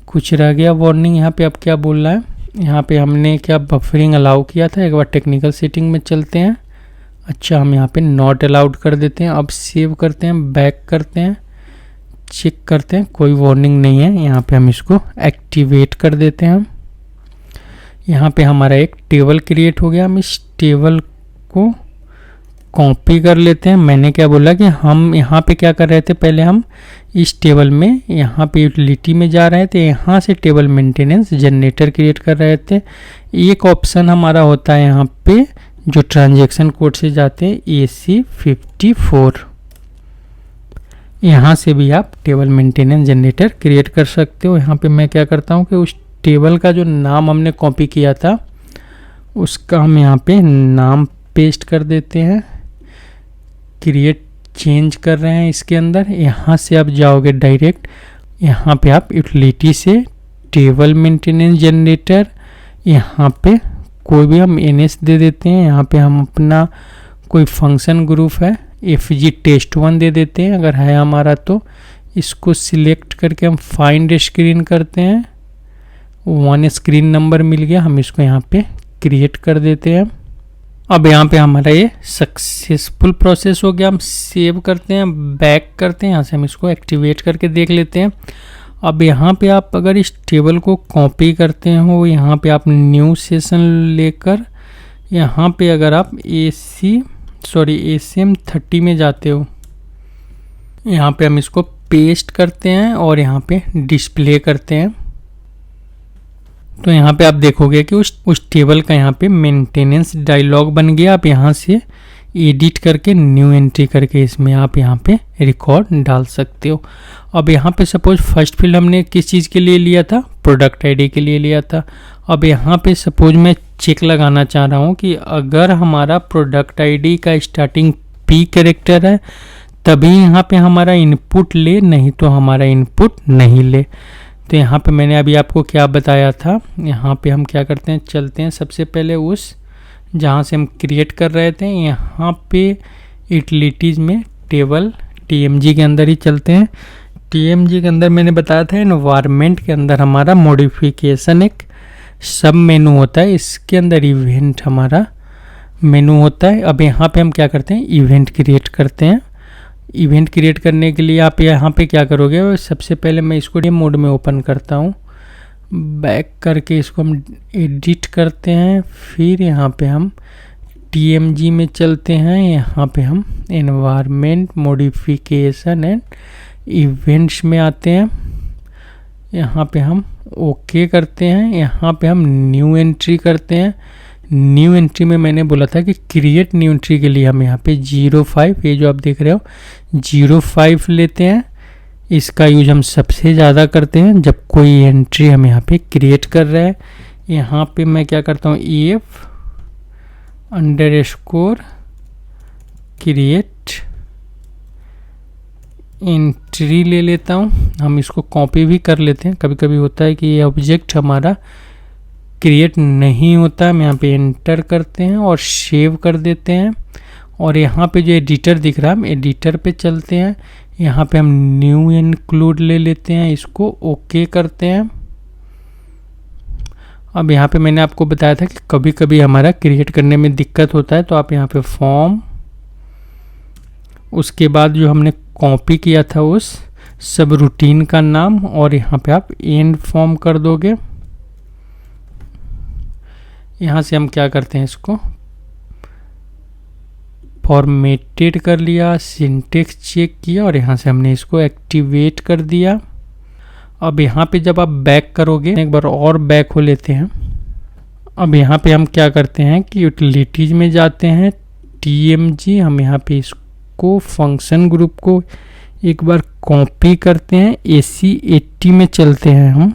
कुछ रह गया वार्निंग, यहाँ पे अब क्या बोल रहा है, यहाँ पे हमने क्या बफरिंग अलाउ किया था। एक बार टेक्निकल सेटिंग में चलते हैं। अच्छा, हम यहाँ पे नॉट अलाउड कर देते हैं। अब सेव करते हैं, बैक करते हैं, चेक करते हैं, कोई वार्निंग नहीं है। यहाँ पे हम इसको एक्टिवेट कर देते हैं। यहाँ पे हमारा एक टेबल क्रिएट हो गया। हम इस टेबल को कॉपी कर लेते हैं। मैंने क्या बोला कि हम यहाँ पे क्या कर रहे थे, पहले हम इस टेबल में यहाँ पे यूटिलिटी में जा रहे थे, यहाँ से टेबल मेंटेनेंस जनरेटर क्रिएट कर रहे थे। एक ऑप्शन हमारा होता है यहाँ पे जो ट्रांजैक्शन कोड से जाते हैं AC54, यहाँ से भी आप टेबल मेंटेनेंस जनरेटर क्रिएट कर सकते हो। यहाँ पे मैं क्या करता हूँ कि उस टेबल का जो नाम हमने कॉपी किया था उसका हम यहाँ पे नाम पेस्ट कर देते हैं, क्रिएट चेंज कर रहे हैं इसके अंदर। यहाँ से आप जाओगे डायरेक्ट, यहाँ पे आप यूटिलिटी से टेबल मेंटेनेंस जनरेटर, यहाँ पे कोई भी हम NS दे देते हैं। यहाँ पे हम अपना कोई फंक्शन ग्रुप है FG test1 दे देते हैं अगर है हमारा तो। इसको सिलेक्ट करके हम फाइंड स्क्रीन करते हैं, 1 स्क्रीन नंबर मिल गया, हम इसको यहाँ पे क्रिएट कर देते हैं। अब यहाँ पे हमारा ये सक्सेसफुल प्रोसेस हो गया। हम सेव करते हैं, बैक करते हैं, यहाँ से हम इसको एक्टिवेट करके देख लेते हैं। अब यहाँ पे आप अगर इस टेबल को कॉपी करते हो, यहाँ पे आप न्यू सेशन लेकर यहाँ पे अगर आप ACM30 में जाते हो, यहाँ पे हम इसको पेस्ट करते हैं और यहाँ पे डिस्प्ले करते हैं। तो यहाँ पे आप देखोगे कि उस टेबल का यहाँ पे मेंटेनेंस डायलॉग बन गया। आप यहाँ से एडिट करके न्यू एंट्री करके इसमें आप यहाँ पे रिकॉर्ड डाल सकते हो। अब यहाँ पे सपोज फर्स्ट फील्ड हमने किस चीज़ के लिए लिया था, प्रोडक्ट आईडी के लिए लिया था। अब यहाँ पे सपोज मैं चेक लगाना चाह रहा हूँ कि अगर हमारा प्रोडक्ट आईडी का स्टार्टिंग P कैरेक्टर है तभी यहाँ पे हमारा इनपुट ले, नहीं तो हमारा इनपुट नहीं ले। तो यहाँ पे मैंने अभी आपको क्या बताया था, यहाँ पे हम क्या करते हैं, चलते हैं सबसे पहले उस जहाँ से हम क्रिएट कर रहे थे, यहाँ पे यूटिलिटीज़ में टेबल TMG के अंदर ही चलते हैं। TMG के अंदर मैंने बताया था एनवायरनमेंट के अंदर हमारा मॉडिफिकेशन एक सब मेनू होता है, इसके अंदर इवेंट हमारा मेनू होता है। अब यहाँ पे हम क्या करते हैं, इवेंट क्रिएट करते हैं। इवेंट क्रिएट करने के लिए आप यहाँ पे क्या करोगे, सबसे पहले मैं इसको डे मोड में ओपन करता हूँ, बैक करके इसको हम एडिट करते हैं। फिर यहाँ पे हम TMG में चलते हैं, यहाँ पे हम एनवायरनमेंट मॉडिफिकेशन एंड इवेंट्स में आते हैं। यहाँ पे हम ओके करते हैं, यहाँ पे हम न्यू एंट्री करते हैं। न्यू एंट्री में मैंने बोला था कि क्रिएट न्यू एंट्री के लिए हम यहाँ पे 05, ये जो आप देख रहे हो 05 लेते हैं। इसका यूज हम सबसे ज़्यादा करते हैं जब कोई एंट्री हम यहाँ पे क्रिएट कर रहे हैं। यहाँ पे मैं क्या करता हूँ, EF_क्रिएट एंट्री ले लेता हूँ। हम इसको कॉपी भी कर लेते हैं, कभी कभी होता है कि ये ऑब्जेक्ट हमारा क्रिएट नहीं होता। हम यहाँ पे एंटर करते हैं और सेव कर देते हैं। और यहाँ पे जो एडिटर दिख रहा है, हम एडिटर पे चलते हैं, यहाँ पे हम न्यू इंक्लूड ले लेते हैं, इसको ओके करते हैं। अब यहाँ पे मैंने आपको बताया था कि कभी कभी हमारा क्रिएट करने में दिक्कत होता है, तो आप यहाँ पे फॉर्म, उसके बाद जो हमने कॉपी किया था उस सब रूटीन का नाम, और यहाँ पे आप एंड फॉर्म कर दोगे। यहाँ से हम क्या करते हैं, इसको फॉर्मेटेड कर लिया, सिंटेक्स चेक किया और यहाँ से हमने इसको एक्टिवेट कर दिया। अब यहाँ पे जब आप बैक करोगे, एक बार और बैक हो लेते हैं। अब यहाँ पे हम क्या करते हैं कि यूटिलिटीज में जाते हैं, TMG, हम यहाँ पे इसको फंक्शन ग्रुप को एक बार कॉपी करते हैं, AC80 में चलते हैं। हम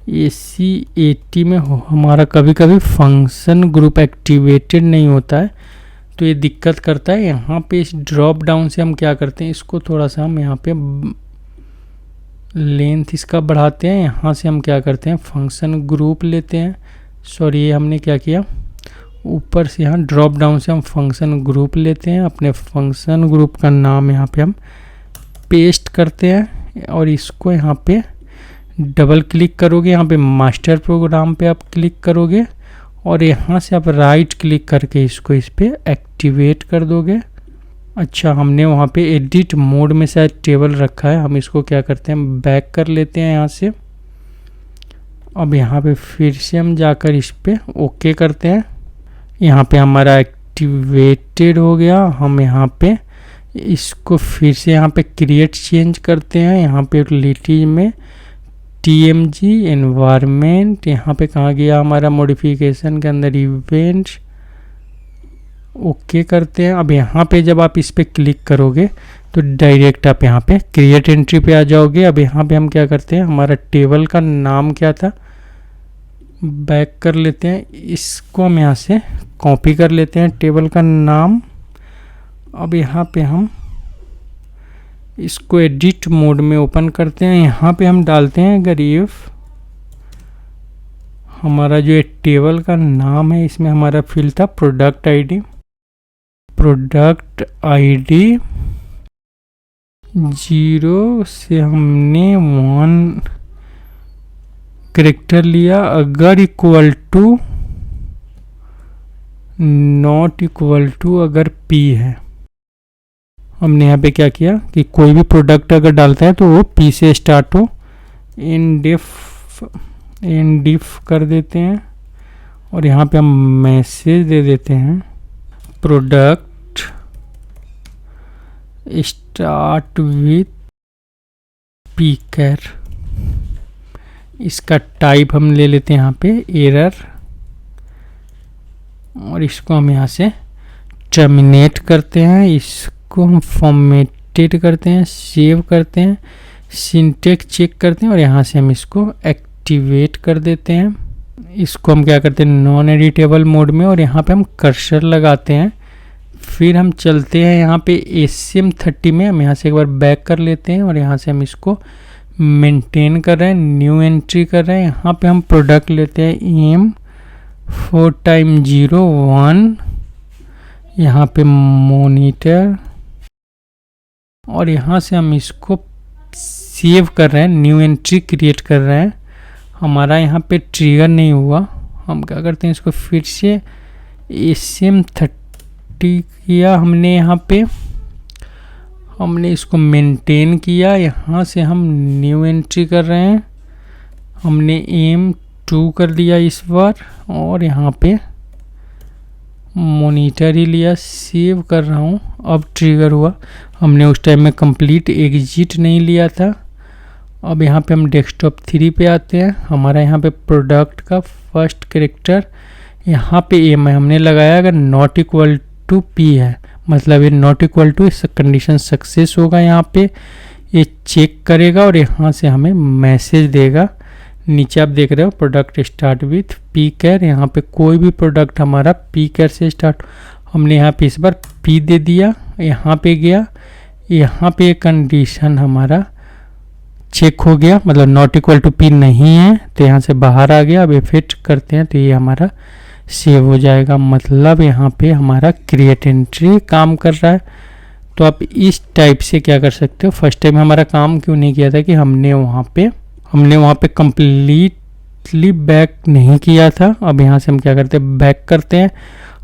AC80 में हमारा कभी कभी फंक्शन ग्रुप एक्टिवेटेड नहीं होता है, तो ये दिक्कत करता है। यहाँ पे इस ड्रॉप डाउन से हम क्या करते हैं, इसको थोड़ा सा हम यहाँ पे लेंथ इसका बढ़ाते हैं। यहाँ से हम क्या करते हैं, फंक्शन ग्रुप लेते हैं। सॉरी, ये हमने क्या किया, ऊपर से यहाँ ड्रॉप डाउन से हम फंक्शन ग्रुप लेते हैं। अपने फंक्शन ग्रुप का नाम यहाँ पे हम पेस्ट करते हैं और इसको यहाँ पे डबल क्लिक करोगे, यहाँ पे मास्टर प्रोग्राम पे आप क्लिक करोगे और यहाँ से आप राइट क्लिक करके इसको इस पर एक्टिवेट कर दोगे। अच्छा, हमने वहाँ पे एडिट मोड में शायद टेबल रखा है, हम इसको क्या करते हैं, बैक कर लेते हैं यहाँ से। अब यहाँ पे फिर से हम जाकर इस पर ओके करते हैं। यहाँ पे हमारा एक्टिवेटेड हो गया। हम यहाँ पे इसको फिर से यहाँ पे क्रिएट चेंज करते हैं। यहाँ पे यूटिलिटी में TMG एनवायरनमेंट, यहाँ पे कहाँ गया हमारा मॉडिफिकेशन के अंदर इवेंट, ओके करते हैं। अब यहाँ पे जब आप इस पे क्लिक करोगे तो डायरेक्ट आप यहाँ पे क्रिएट एंट्री पे आ जाओगे। अब यहाँ पे हम क्या करते हैं, हमारा टेबल का नाम क्या था, बैक कर लेते हैं, इसको हम यहाँ से कॉपी कर लेते हैं टेबल का नाम। अब यहाँ पे हम इसको एडिट मोड में ओपन करते हैं। यहाँ पे हम डालते हैं अगर इफ हमारा जो ये टेबल का नाम है, इसमें हमारा फील्ड था प्रोडक्ट आईडी 0 से हमने 1 कैरेक्टर लिया, अगर equal to not equal to अगर P है। हमने यहाँ पे क्या किया कि कोई भी प्रोडक्ट अगर डालता है तो वो P से स्टार्ट हो, इंडिफ कर देते हैं और यहाँ पे हम मैसेज दे देते हैं प्रोडक्ट स्टार्ट विथ पीकर। इसका टाइप हम ले लेते हैं यहाँ पे एरर और इसको हम यहाँ से टर्मिनेट करते हैं। इसको हम फॉर्मेटेड करते हैं, सेव करते हैं, सिंटेक्स चेक करते हैं और यहाँ से हम इसको एक्टिवेट कर देते हैं। इसको हम क्या करते हैं नॉन एडिटेबल मोड में और यहाँ पे हम कर्सर लगाते हैं। फिर हम चलते हैं यहाँ पे ACM30 में, हम यहाँ से एक बार बैक कर लेते हैं और यहाँ से हम इसको मेंटेन कर रहे हैं, न्यू एंट्री कर रहे हैं। यहाँ पे हम प्रोडक्ट लेते हैं M4 टाइम 01, यहाँ पे मॉनिटर और यहाँ से हम इसको सेव कर रहे हैं, न्यू एंट्री क्रिएट कर रहे हैं। हमारा यहाँ पे ट्रिगर नहीं हुआ, हम क्या करते हैं इसको फिर से ACM30 किया हमने, यहाँ पे हमने इसको मेंटेन किया। यहाँ से हम न्यू एंट्री कर रहे हैं, हमने M2 कर लिया इस बार और यहाँ पे मॉनिटर ही लिया, सेव कर रहा हूँ। अब ट्रिगर हुआ, हमने उस टाइम में कंप्लीट एग्जिट नहीं लिया था। अब यहाँ पे हम डेस्कटॉप 3 पे आते हैं। हमारा यहाँ पे प्रोडक्ट का फर्स्ट कैरेक्टर यहाँ पे M है, हमने लगाया अगर नॉट इक्वल टू P है, मतलब ये not equal to condition success होगा। यहाँ पे ये चेक करेगा और यहाँ से हमें मैसेज देगा। नीचे आप देख रहे हो प्रोडक्ट स्टार्ट विथ P कैर, यहाँ पे कोई भी प्रोडक्ट हमारा P कैर से स्टार्ट, हमने यहाँ पे इस बार P दे दिया। यहाँ पे गया, यहाँ पे कंडीशन हमारा चेक हो गया, मतलब नॉट इक्वल टू P नहीं है तो यहाँ से बाहर आ गया। अब इफेक्ट करते हैं तो ये हमारा सेव हो जाएगा, मतलब यहाँ पे हमारा क्रिएट एंट्री काम कर रहा है। तो आप इस टाइप से क्या कर सकते हो। फर्स्ट टाइम हमारा काम क्यों नहीं किया था कि हमने वहाँ पे कंप्लीटली बैक नहीं किया था। अब यहाँ से हम क्या करते हैं बैक करते हैं।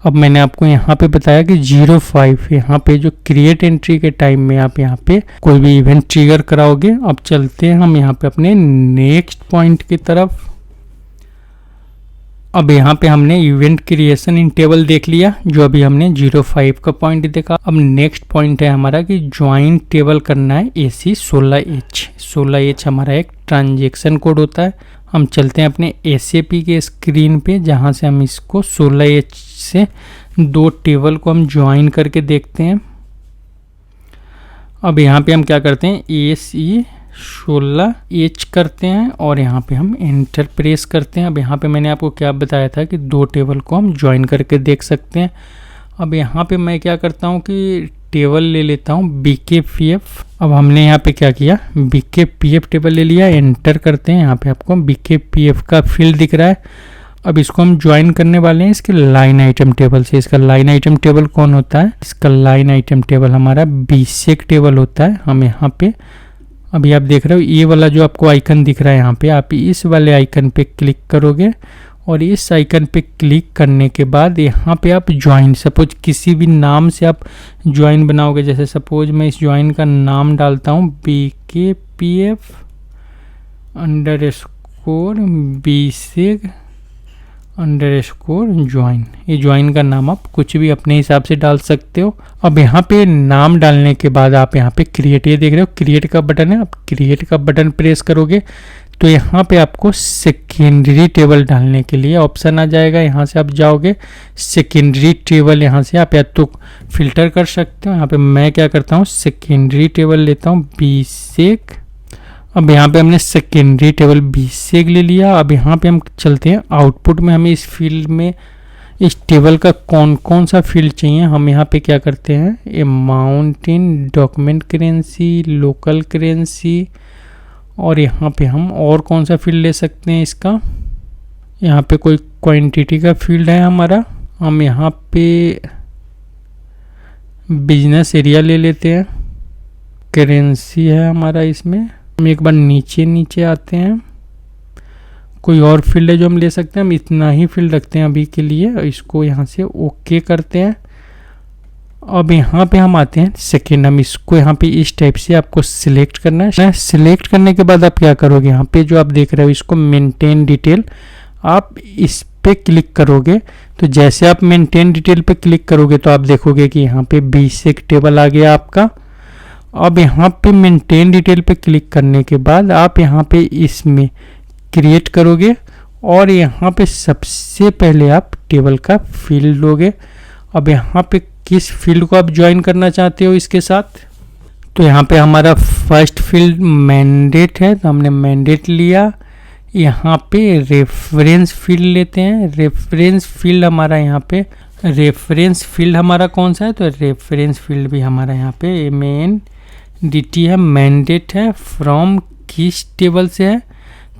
अब मैंने आपको यहाँ पे बताया कि 05 यहाँ पे जो क्रिएट एंट्री के टाइम में आप यहाँ पे कोई भी इवेंट ट्रिगर कराओगे। अब चलते हैं हम यहाँ पे अपने नेक्स्ट पॉइंट की तरफ। अब यहाँ पे हमने इवेंट क्रिएशन इन टेबल देख लिया, जो अभी हमने 05 का पॉइंट देखा। अब नेक्स्ट पॉइंट है हमारा कि ज्वाइन टेबल करना है AC16H। 16H हमारा एक ट्रांजेक्शन कोड होता है। हम चलते हैं अपने SAP के स्क्रीन पे, जहाँ से हम इसको 16H से 2 टेबल को हम ज्वाइन करके देखते हैं। अब यहाँ पे हम क्या करते हैं AC16H करते हैं और यहाँ पे हम एंटर प्रेस करते हैं। अब यहाँ पे मैंने आपको क्या बताया था कि 2 टेबल को हम ज्वाइन करके देख सकते हैं। अब यहाँ पे मैं क्या करता हूँ कि टेबल ले लेता हूँ BKPF। अब हमने यहाँ पे क्या किया, BKPF टेबल ले लिया, एंटर करते हैं। यहाँ पे आपको BKPF का फील्ड दिख रहा है। अब इसको हम ज्वाइन करने वाले हैं इसके लाइन आइटम टेबल से। इसका लाइन आइटम टेबल कौन होता है, इसका लाइन आइटम टेबल हमारा BSEC टेबल होता है। हम यहाँ पे अभी आप देख रहे हो ये वाला जो आपको आइकन दिख रहा है, यहाँ पे आप इस वाले आइकन पे क्लिक करोगे और इस आइकन पे क्लिक करने के बाद यहाँ पे आप ज्वाइन, सपोज किसी भी नाम से आप ज्वाइन बनाओगे। जैसे सपोज मैं इस ज्वाइन का नाम डालता हूँ BKPF_BSEC _ ये ज्वाइन का नाम आप कुछ भी अपने हिसाब से डाल सकते हो। अब यहाँ पे नाम डालने के बाद आप यहाँ पे क्रिएट, ये देख रहे हो क्रिएट का बटन है, आप क्रिएट का बटन प्रेस करोगे तो यहाँ पे आपको सेकेंडरी टेबल डालने के लिए ऑप्शन आ जाएगा। यहाँ से आप जाओगे सेकेंडरी टेबल, यहाँ से आप या तो फिल्टर कर सकते हो। यहाँ पे मैं क्या करता हूँ सेकेंडरी टेबल लेता हूँ बीसेक। अब यहाँ पे हमने सेकेंडरी टेबल बीसेक ले लिया। अब यहाँ पे हम चलते हैं आउटपुट में, हमें इस फील्ड में इस टेबल का कौन कौन सा फील्ड चाहिए। हम यहाँ पे क्या करते हैं amount in document currency, local currency, और यहाँ पे हम और कौन सा फील्ड ले सकते हैं इसका, यहाँ पे कोई क्वांटिटी का फील्ड है हमारा। हम यहाँ पे बिजनेस एरिया ले लेते हैं, करेंसी है हमारा इसमें। हम एक बार नीचे आते हैं, कोई और फील्ड है जो हम ले सकते हैं, हम इतना ही फील्ड रखते हैं अभी के लिए। इसको यहाँ से ओके करते हैं। अब यहाँ पे हम आते हैं सेकेंड, हम इसको यहाँ पे इस टाइप से आपको सिलेक्ट करना है। सिलेक्ट करने के बाद आप क्या करोगे, यहाँ पे जो आप देख रहे हो इसको मेंटेन डिटेल, आप इस पे क्लिक करोगे तो जैसे आप मेंटेन डिटेल पे क्लिक करोगे तो आप देखोगे कि यहाँ पे बीसेक टेबल आ गया आपका। अब यहाँ पे मेंटेन डिटेल पे क्लिक करने के बाद आप यहाँ पे इसमें क्रिएट करोगे और यहाँ पे सबसे पहले आप टेबल का फील्ड लोगे। अब यहाँ पे किस फील्ड को आप ज्वाइन करना चाहते हो इसके साथ, तो यहाँ पे हमारा फर्स्ट फील्ड मैंडेट है तो हमने मैंडेट लिया। यहाँ पे रेफरेंस फील्ड लेते हैं, रेफरेंस फील्ड हमारा यहाँ पे रेफरेंस फील्ड हमारा कौन सा है, तो रेफरेंस फील्ड भी हमारा यहाँ पे MNDT है, मैंडेट है, फ्रॉम किस टेबल से है,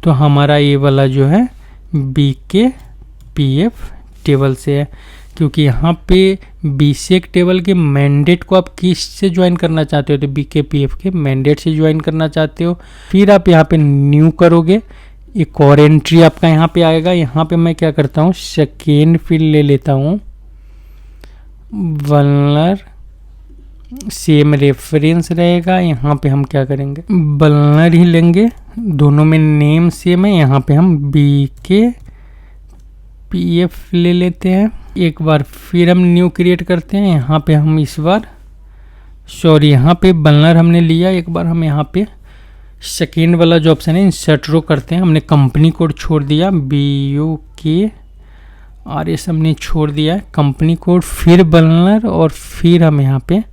तो हमारा ये वाला जो है BKPF टेबल से है। क्योंकि यहाँ पे बीसेक टेबल के मैंडेट को आप किस से ज्वाइन करना चाहते हो, तो BKPF के मैंडेट से ज्वाइन करना चाहते हो। फिर आप यहाँ पे न्यू करोगे, एक और एंट्री आपका यहाँ पे आएगा। यहाँ पे मैं क्या करता हूँ सेकेंड फील्ड ले लेता हूँ, वल्नर, सेम रेफरेंस रहेगा। यहाँ पे हम क्या करेंगे वल्नर ही लेंगे, दोनों में नेम सेम है। यहाँ पे हम BKPF ले लेते हैं। एक बार फिर हम न्यू क्रिएट करते हैं। यहाँ पे हम इस बार यहाँ पे वल्नर हमने लिया। एक बार हम यहाँ पे सेकेंड वाला जो ऑप्शन है इंसर्ट रो करते हैं। हमने कंपनी कोड छोड़ दिया BUKRS हमने छोड़ दिया है कंपनी कोड, फिर वल्नर और फिर हम यहाँ पे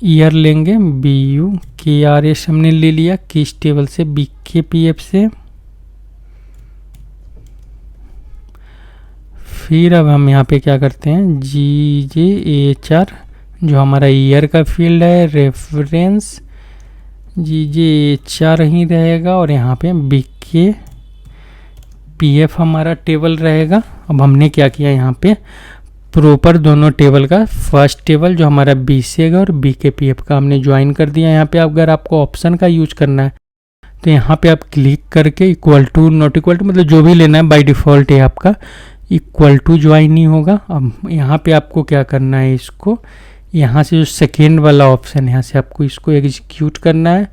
ईयर लेंगे BUKRS हमने ले लिया किस टेबल से, BKPF से। फिर अब हम यहाँ पे क्या करते हैं GJHR जो हमारा ईयर का फील्ड है, रेफरेंस GJHR ही रहेगा और यहाँ पे BKPF हमारा टेबल रहेगा। अब हमने क्या किया यहाँ पे प्रॉपर दोनों टेबल का फर्स्ट टेबल जो हमारा BCEG और BKPF का हमने ज्वाइन कर दिया। यहाँ पे अगर आपको ऑप्शन का यूज करना है तो यहाँ पे आप क्लिक करके equal to not equal to मतलब जो भी लेना है बाय डिफ़ॉल्ट है आपका इक्वल टू ज्वाइन नहीं होगा। अब यहाँ पे आपको क्या करना है, इसको यहाँ से जो सेकेंड वाला ऑप्शन है यहाँ से आपको इसको एग्जीक्यूट करना है।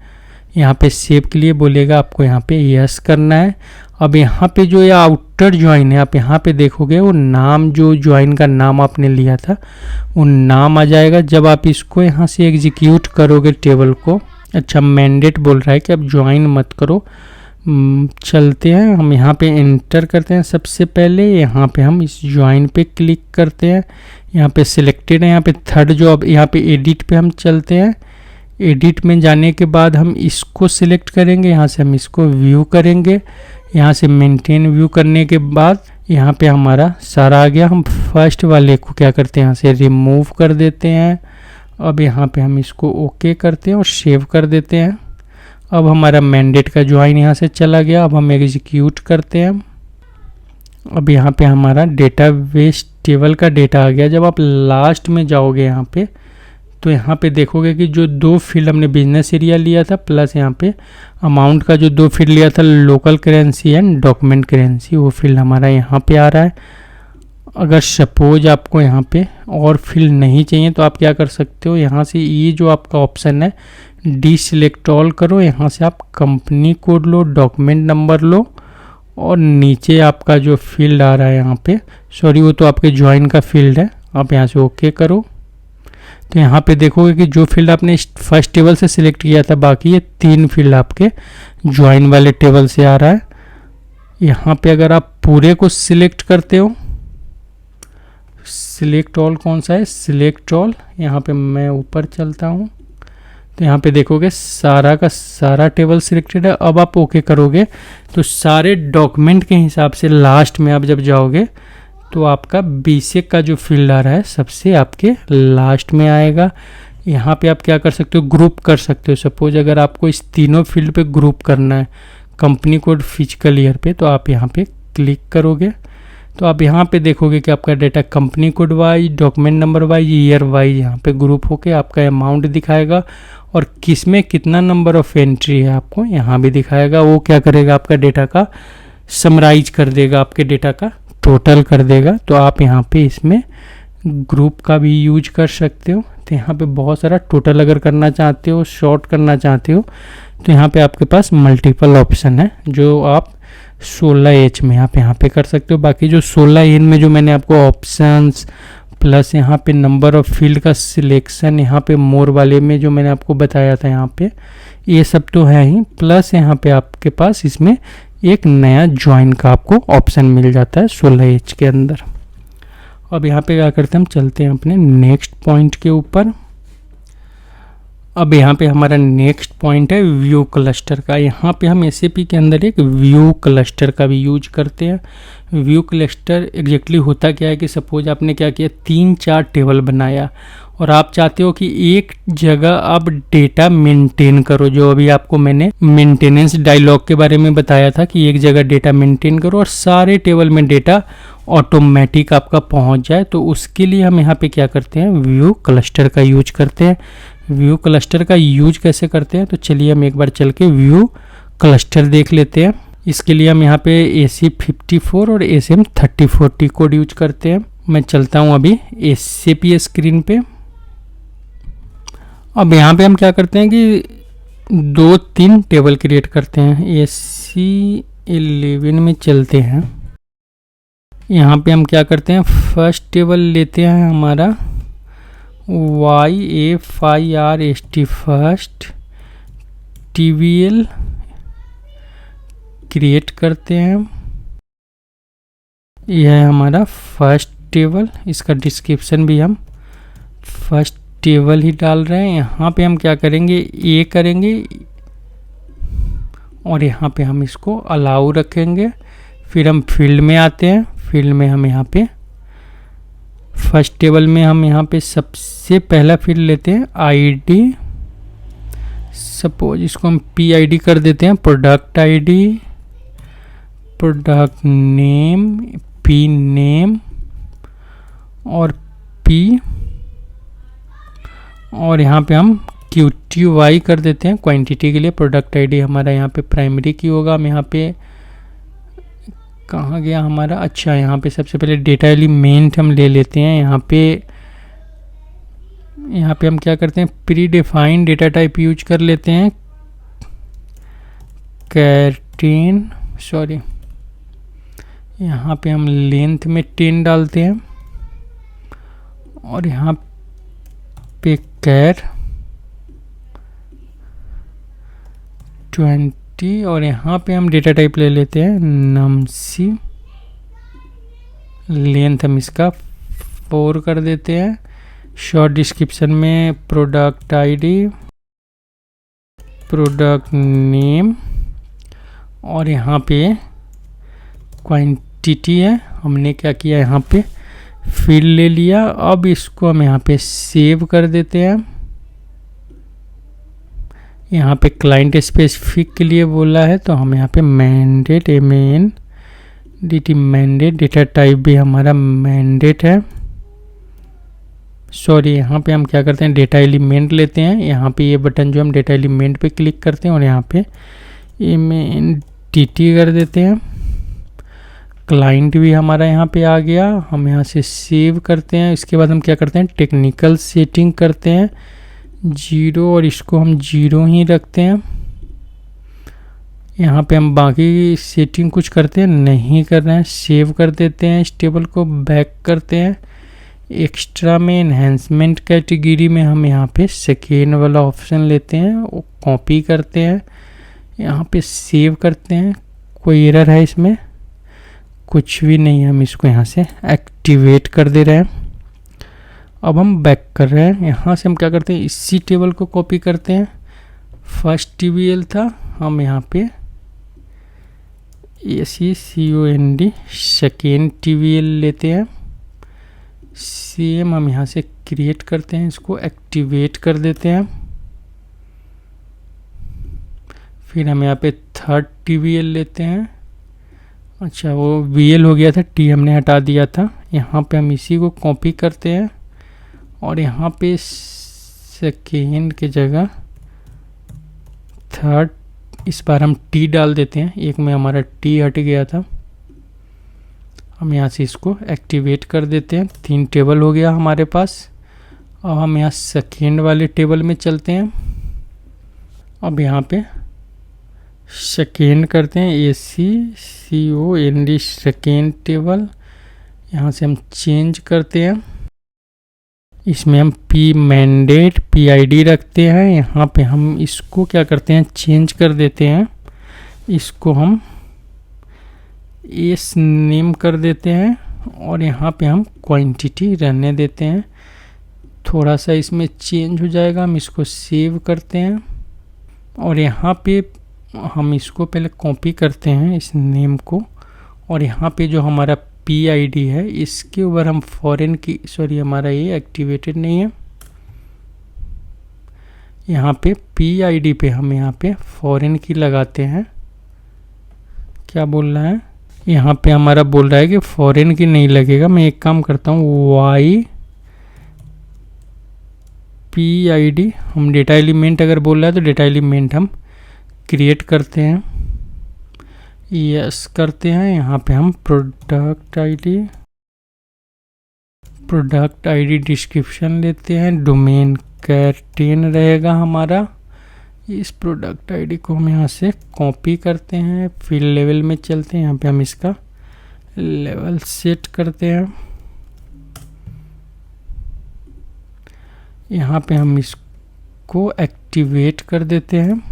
यहाँ पे सेव के लिए बोलेगा आपको यहाँ पे यस करना है। अब यहाँ पे जो ये आउटर ज्वाइन है आप यहाँ पे देखोगे वो नाम जो ज्वाइन का नाम आपने लिया था वो नाम आ जाएगा। जब आप इसको यहाँ से एग्जीक्यूट करोगे टेबल को, अच्छा मैंडेट बोल रहा है कि अब ज्वाइन मत करो, चलते हैं हम यहाँ पे एंटर करते हैं। सबसे पहले यहाँ पे हम इस ज्वाइन पे क्लिक करते हैं, यहाँ पे सिलेक्टेड है, यहाँ पे थर्ड जो अब यहाँ पे एडिट पे हम चलते हैं। एडिट में जाने के बाद हम इसको सिलेक्ट करेंगे, यहाँ से हम इसको व्यू करेंगे। यहाँ से मेंटेन व्यू करने के बाद यहाँ पे हमारा सारा आ गया। हम फर्स्ट वाले को क्या करते हैं यहाँ से रिमूव कर देते हैं। अब यहाँ पे हम इसको ओके करते हैं और सेव कर देते हैं। अब हमारा मैंडेट का ज्वाइन यहाँ से चला गया। अब हम एग्जीक्यूट करते हैं। अब यहाँ पे हमारा डेटाबेस टेबल का डेटा आ गया। जब आप लास्ट में जाओगे यहाँ पे तो यहाँ पे देखोगे कि जो दो फील्ड हमने बिजनेस एरिया लिया था प्लस यहाँ पे अमाउंट का जो दो फील्ड लिया था local currency and document currency, वो फील्ड हमारा यहाँ पे आ रहा है। अगर सपोज आपको यहाँ पे और फील्ड नहीं चाहिए तो आप क्या कर सकते हो, यहाँ से ये जो आपका ऑप्शन है डी सिलेक्ट ऑल करो, यहाँ से आप कंपनी कोड लो, डॉक्यूमेंट नंबर लो और नीचे आपका जो फील्ड आ रहा है यहाँ पे, सॉरी वो तो आपके ज्वाइन का फील्ड है, आप यहाँ से ओके करो। तो यहाँ पे देखोगे कि जो फील्ड आपने फर्स्ट टेबल से सिलेक्ट किया था, बाकी ये 3 फील्ड आपके ज्वाइन वाले टेबल से आ रहा है। यहाँ पे अगर आप पूरे को सिलेक्ट करते हो, सिलेक्ट ऑल कौन सा है, सिलेक्ट ऑल, यहाँ पे मैं ऊपर चलता हूँ तो यहाँ पे देखोगे सारा का सारा टेबल सिलेक्टेड है। अब आप ओके करोगे तो सारे डॉक्यूमेंट के हिसाब से लास्ट में आप जब जाओगे तो आपका बीसेक का जो फील्ड आ रहा है सबसे आपके लास्ट में आएगा। यहाँ पे आप क्या कर सकते हो, ग्रुप कर सकते हो। सपोज अगर आपको इस तीनों फील्ड पे ग्रुप करना है, कंपनी कोड, फिजिकल ईयर पे, तो आप यहाँ पे क्लिक करोगे तो आप यहाँ पे देखोगे कि आपका data company code wise, document number wise, year wise यहाँ पे ग्रुप होके आपका अमाउंट दिखाएगा और किस में कितना नंबर ऑफ एंट्री है आपको यहाँ भी दिखाएगा। वो क्या करेगा, आपका डेटा का समराइज कर देगा, आपके डेटा का टोटल कर देगा। तो आप यहाँ पे इसमें ग्रुप का भी यूज कर सकते हो। तो यहाँ पे बहुत सारा टोटल अगर करना चाहते हो, शॉर्ट करना चाहते हो, तो यहाँ पे आपके पास मल्टीपल ऑप्शन है जो आप 16H में आप यहाँ पे कर सकते हो। बाकी जो 16N में जो मैंने आपको ऑप्शंस प्लस यहाँ पे नंबर ऑफ फील्ड का सिलेक्शन, यहाँ पे मोर वाले में जो मैंने आपको बताया था, यहाँ पे ये सब तो है ही, प्लस यहाँ पे आपके पास इसमें एक नया ज्वाइन का आपको ऑप्शन मिल जाता है 16H के अंदर। अब यहाँ पे क्या करते हैं, हम चलते हैं अपने नेक्स्ट पॉइंट के ऊपर। अब यहाँ पे हमारा नेक्स्ट पॉइंट है व्यू क्लस्टर का। यहाँ पे हम SAP के अंदर एक व्यू क्लस्टर का भी यूज करते हैं। व्यू क्लस्टर एग्जैक्टली होता क्या है कि सपोज आपने क्या किया, 3-4 टेबल बनाया और आप चाहते हो कि एक जगह आप डेटा मेंटेन करो। जो अभी आपको मैंने मेंटेनेंस डायलॉग के बारे में बताया था कि एक जगह डेटा मेंटेन करो और सारे टेबल में डेटा ऑटोमेटिक आपका पहुंच जाए। तो उसके लिए हम यहाँ पे क्या करते हैं, व्यू क्लस्टर का यूज करते हैं। व्यू क्लस्टर का यूज कैसे करते हैं, तो चलिए हम एक बार चल के व्यू क्लस्टर देख लेते हैं। इसके लिए हम यहाँ पे AC54 और SM3040 कोड यूज करते हैं। मैं चलता हूँ अभी SAP स्क्रीन पे। अब यहाँ पे हम क्या करते हैं कि 2-3 टेबल क्रिएट करते हैं। AC11 में चलते हैं। यहाँ पे हम क्या करते हैं, फर्स्ट टेबल लेते हैं हमारा YFIRST फर्स्ट, TVL क्रिएट करते हैं। यह है हमारा फर्स्ट टेबल। इसका डिस्क्रिप्शन भी हम फर्स्ट टेबल ही डाल रहे हैं। यहाँ पे हम क्या करेंगे, ये करेंगे और यहाँ पे हम इसको अलाउ रखेंगे। फिर हम फील्ड में आते हैं। फील्ड में हम यहाँ पे फर्स्ट टेबल में हम यहाँ पे सबसे पहला फील्ड लेते हैं ID। सपोज इसको हम PID कर देते हैं, product ID, product name, P name और P, और यहाँ पे हम QTY कर देते हैं क्वांटिटी के लिए। प्रोडक्ट ID हमारा यहाँ पे प्राइमरी की होगा। हम यहाँ पे कहाँ गया हमारा, अच्छा यहाँ पे सबसे पहले डेटा एलिमेंट हम ले लेते हैं। यहाँ पे हम क्या करते हैं, pre defined data type use कर लेते हैं, कैरटेन, सॉरी यहाँ पे हम लेंथ में 10 डालते हैं और यहाँ पे कैर 20 और यहाँ पे हम डेटा टाइप ले लेते हैं नमसी। लेंथ हम इसका 4 कर देते हैं। शॉर्ट डिस्क्रिप्शन में प्रोडक्ट ID, प्रोडक्ट नेम और यहाँ पे क्वांटिटी है। हमने क्या किया, यहाँ पे फील्ड ले लिया। अब इसको हम यहाँ पे सेव कर देते हैं। यहाँ पे क्लाइंट स्पेसिफिक के लिए बोला है तो हम यहाँ पे mandate MANDATE mandate, data type भी हमारा मैंडेट है। सॉरी यहाँ पे हम क्या करते हैं, डेटा एलिमेंट लेते हैं। यहाँ पे ये बटन जो हम डेटा एलिमेंट पे क्लिक करते हैं और यहाँ पे MANDATE कर देते हैं। क्लाइंट भी हमारा यहाँ पे आ गया। हम यहाँ से सेव करते हैं। इसके बाद हम क्या करते हैं, टेक्निकल सेटिंग करते हैं 0 और इसको हम 0 ही रखते हैं। यहाँ पे हम बाकी सेटिंग कुछ करते हैं नहीं कर रहे हैं, सेव कर देते हैं, इस टेबल को बैक करते हैं। एक्स्ट्रा में एनहेंसमेंट कैटेगरी में हम यहाँ पे सेकेंड वाला ऑप्शन लेते हैं, वो कॉपी करते हैं, यहाँ पे सेव करते हैं। कोई एरर है इसमें? कुछ भी नहीं है। हम इसको यहाँ से एक्टिवेट कर दे रहे हैं। अब हम बैक कर रहे हैं। यहाँ से हम क्या करते हैं, इसी टेबल को कॉपी करते हैं। फर्स्ट TVL था, हम यहाँ पे ACCOND सेकेंड TVL लेते हैं। सेम हम यहाँ से क्रिएट करते हैं, इसको एक्टिवेट कर देते हैं। फिर हम यहाँ पे थर्ड TVL लेते हैं। अच्छा, वो VL हो गया था, T हमने हटा दिया था। यहाँ पे हम इसी को कॉपी करते हैं और यहाँ पे सेकेंड के जगह थर्ड, इस बार हम T डाल देते हैं। एक में हमारा T हट गया था। हम यहाँ से इसको एक्टिवेट कर देते हैं। 3 टेबल हो गया हमारे पास। अब हम यहाँ सेकेंड वाले टेबल में चलते हैं। अब यहाँ पे सेकेंड करते हैं, ACCOND सेकेंड टेबल। यहाँ से हम चेंज करते हैं, इसमें हम P मैंडेट PID रखते हैं। यहाँ पे हम इसको क्या करते हैं, चेंज कर देते हैं। इसको हम एस नेम कर देते हैं और यहाँ पे हम क्वांटिटी रहने देते हैं। थोड़ा सा इसमें चेंज हो जाएगा, हम इसको सेव करते हैं और यहाँ पे हम इसको पहले कॉपी करते हैं इस नेम को, और यहाँ पे जो हमारा PID है इसके ऊपर हम फॉरेन की, सॉरी हमारा ये एक्टिवेटेड नहीं है। यहाँ पे PID पे हम यहाँ पे फॉरेन की लगाते हैं। क्या बोल रहा है यहाँ पे, हमारा बोल रहा है कि फॉरेन की नहीं लगेगा। मैं एक काम करता हूँ, YPID, हम डेटा एलिमेंट अगर बोल रहा है तो डेटा एलिमेंट हम क्रिएट करते हैं, यस करते हैं। यहाँ पे हम प्रोडक्ट आईडी डिस्क्रिप्शन लेते हैं, डोमेन कैटेन रहेगा हमारा। इस प्रोडक्ट आईडी को हम यहाँ से कॉपी करते हैं, फिर लेवल में चलते हैं। यहाँ पे हम इसका लेवल सेट करते हैं। यहाँ पे हम इसको एक्टिवेट कर देते हैं,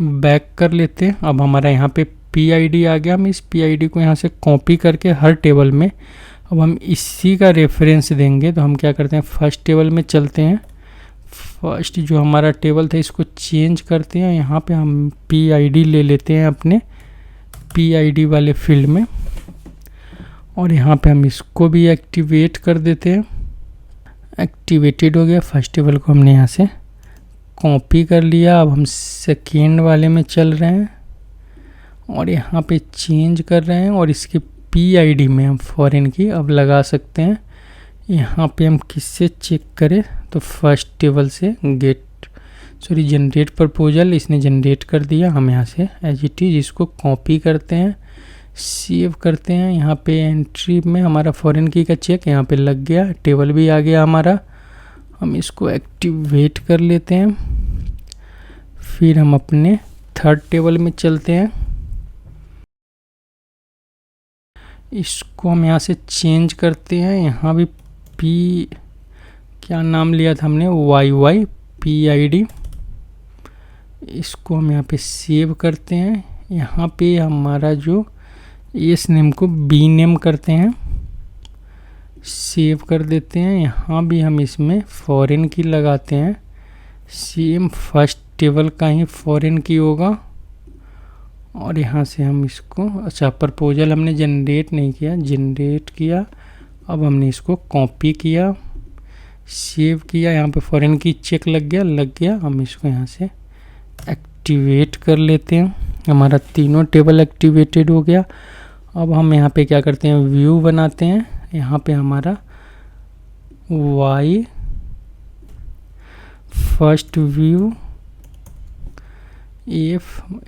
बैक कर लेते हैं। अब हमारा यहाँ पे PID आ गया। हम इस PID को यहाँ से कॉपी करके हर टेबल में अब हम इसी का रेफरेंस देंगे। तो हम क्या करते हैं, फर्स्ट टेबल में चलते हैं। फर्स्ट जो हमारा टेबल था इसको चेंज करते हैं। यहाँ पे हम PID ले लेते हैं अपने PID वाले फील्ड में और यहाँ पे हम इसको भी एक्टिवेट कर देते हैं। एक्टिवेटेड हो गया। फर्स्ट टेबल को हमने यहाँ से कॉपी कर लिया। अब हम सेकेंड वाले में चल रहे हैं और यहाँ पे चेंज कर रहे हैं और इसके PID में हम फॉरेन की अब लगा सकते हैं। यहाँ पे हम किससे चेक करें तो फर्स्ट टेबल से जनरेट प्रपोजल, इसने जनरेट कर दिया। हम यहाँ से एज इट इज इसको कॉपी करते हैं, सेव करते हैं। यहाँ पे एंट्री में हमारा फॉरेन की का चेक यहाँ पे लग गया, टेबल भी आ गया हमारा। हम इसको एक्टिवेट कर लेते हैं। फिर हम अपने थर्ड टेबल में चलते हैं। इसको हम यहाँ से चेंज करते हैं। यहाँ भी क्या नाम लिया था हमने, YYPID। इसको हम यहाँ पे सेव करते हैं। यहाँ पे हमारा जो एस नेम को B नेम करते हैं, सेव कर देते हैं। यहाँ भी हम इसमें फॉरेन की लगाते हैं, सेम फर्स्ट टेबल का ही फॉरेन की होगा। और यहाँ से हम इसको, अच्छा प्रपोजल हमने जनरेट नहीं किया, जनरेट किया। अब हमने इसको कॉपी किया, सेव किया। यहाँ पे फॉरेन की चेक लग गया। हम इसको यहाँ से एक्टिवेट कर लेते हैं। हमारा तीनों टेबल एक्टिवेटेड हो गया। अब हम यहाँ पे क्या करते हैं, व्यू बनाते हैं। यहाँ पे हमारा Y first view,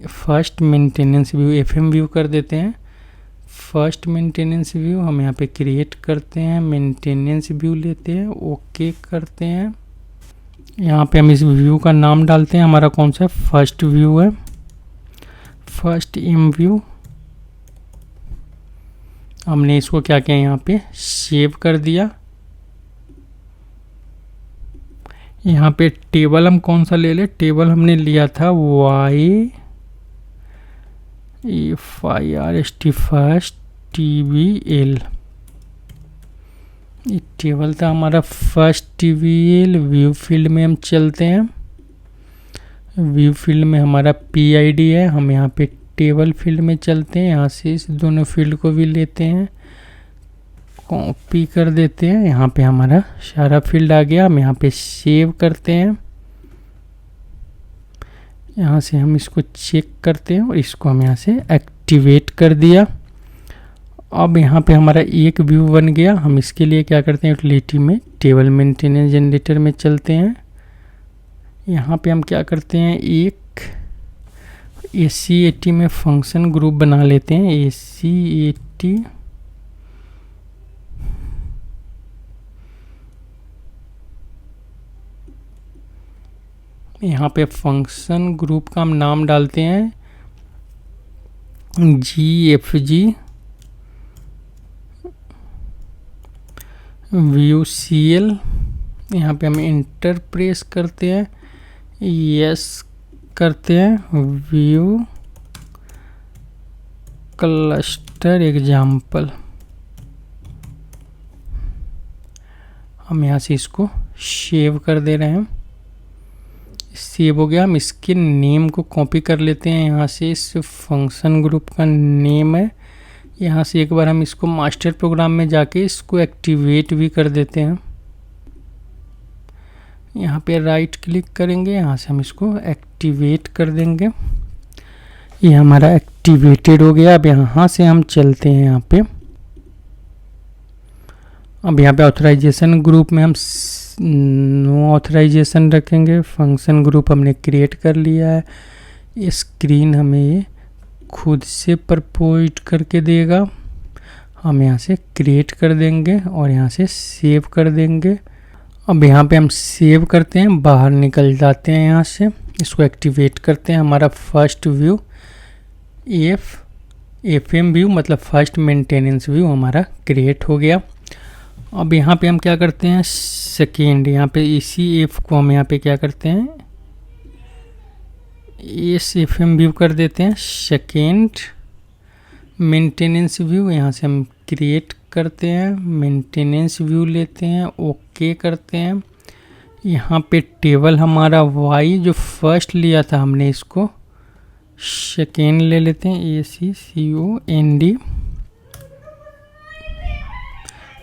first maintenance view, FM view कर देते हैं। फर्स्ट मेंटेनेंस व्यू हम यहाँ पे क्रिएट करते हैं, मेंटेनेंस व्यू लेते हैं, ओके करते हैं। यहाँ पे हम इस व्यू का नाम डालते हैं, हमारा कौन सा फर्स्ट व्यू है। First M view. हमने इसको क्या किया, यहाँ पे सेव कर दिया। यहाँ पे टेबल हम कौन सा ले ले, टेबल हमने लिया था YFIRST फर्स्ट TVL। ये टेबल था हमारा फर्स्ट TVL। व्यू फील्ड में हम चलते हैं। व्यू फील्ड में हमारा PID है, हम यहाँ पे टेबल फील्ड में चलते हैं। यहाँ से इस दोनों फील्ड को भी लेते हैं, कॉपी कर देते हैं। यहाँ पे हमारा सारा फील्ड आ गया। हम यहाँ पे सेव करते हैं। यहाँ से हम इसको चेक करते हैं और इसको हम यहाँ से एक्टिवेट कर दिया। अब यहाँ पे हमारा एक व्यू बन गया। हम इसके लिए क्या करते हैं, यूटिलिटी में टेबल मेंटेनेंस जनरेटर में चलते हैं। यहाँ पे हम क्या करते हैं, एक AC80 में फंक्शन ग्रुप बना लेते हैं। AC80 यहाँ पे फंक्शन ग्रुप का हम नाम डालते हैं GFG व्यू CL। यहाँ पे हम इंटर प्रेस करते हैं, यस करते हैं। व्यू क्लस्टर एग्जाम्पल, हम यहाँ से इसको सेव कर दे रहे हैं। सेव हो गया। हम इसके नेम को कॉपी कर लेते हैं। यहाँ से इस फंक्शन ग्रुप का नेम है। यहाँ से एक बार हम इसको मास्टर प्रोग्राम में जाके इसको एक्टिवेट भी कर देते हैं। यहाँ पे राइट क्लिक करेंगे, यहाँ से हम इसको एक्टिवेट कर देंगे। ये हमारा एक्टिवेटेड हो गया। अब यहाँ से हम चलते हैं यहाँ पे। अब यहाँ पे ऑथराइजेशन ग्रुप में हम नो ऑथराइजेशन रखेंगे। फंक्शन ग्रुप हमने क्रिएट कर लिया है। स्क्रीन हमें ये खुद से प्रपोज करके देगा। हम यहाँ से क्रिएट कर देंगे और यहाँ से सेव कर देंगे। अब यहाँ पे हम सेव करते हैं, बाहर निकल जाते हैं यहाँ से, इसको एक्टिवेट करते हैं। हमारा फर्स्ट व्यू FM व्यू मतलब फर्स्ट मेंटेनेंस व्यू हमारा क्रिएट हो गया। अब यहाँ पे हम क्या करते हैं, सेकेंड, यहाँ पे इसी F को हम यहाँ पे क्या करते हैं, FM व्यू कर देते हैं। सेकेंड मेंटेनेंस व्यू यहाँ से हम क्रिएट करते हैं, मेंटेनेंस व्यू लेते हैं, ओके करते हैं। यहाँ पे टेबल हमारा Y जो फर्स्ट लिया था हमने इसको सेकेंड ले लेते हैं, ACCOND।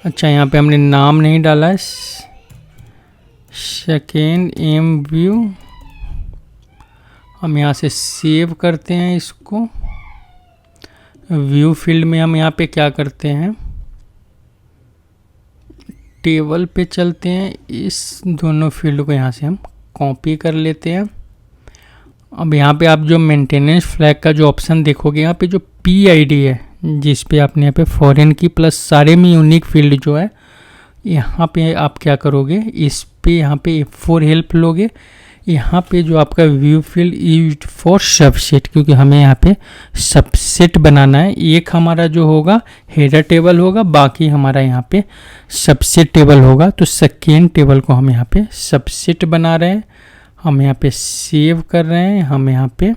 अच्छा, यहाँ पे हमने नाम नहीं डाला है, सेकेंड M व्यू। हम यहाँ से सेव करते हैं इसको। व्यू फील्ड में हम यहाँ पे क्या करते हैं, टेबल पे चलते हैं। इस दोनों फील्ड को यहाँ से हम कॉपी कर लेते हैं। अब यहाँ पे आप जो मेंटेनेंस फ्लैग का जो ऑप्शन देखोगे, यहाँ पे जो PID है जिस पे आपने यहाँ पे फॉरेन की प्लस सारे में यूनिक फील्ड जो है, यहाँ पे आप क्या करोगे, इस पे यहाँ पे F4 हेल्प लोगे। यहाँ पे जो आपका view field used for subset, क्योंकि हमें यहाँ पे सबसेट बनाना है। एक हमारा जो होगा हेडर टेबल होगा, बाकी हमारा यहाँ पे सबसेट टेबल होगा। तो सेकेंड टेबल को हम यहाँ पे सबसेट बना रहे हैं। हम यहाँ पे सेव कर रहे हैं, हम यहाँ पे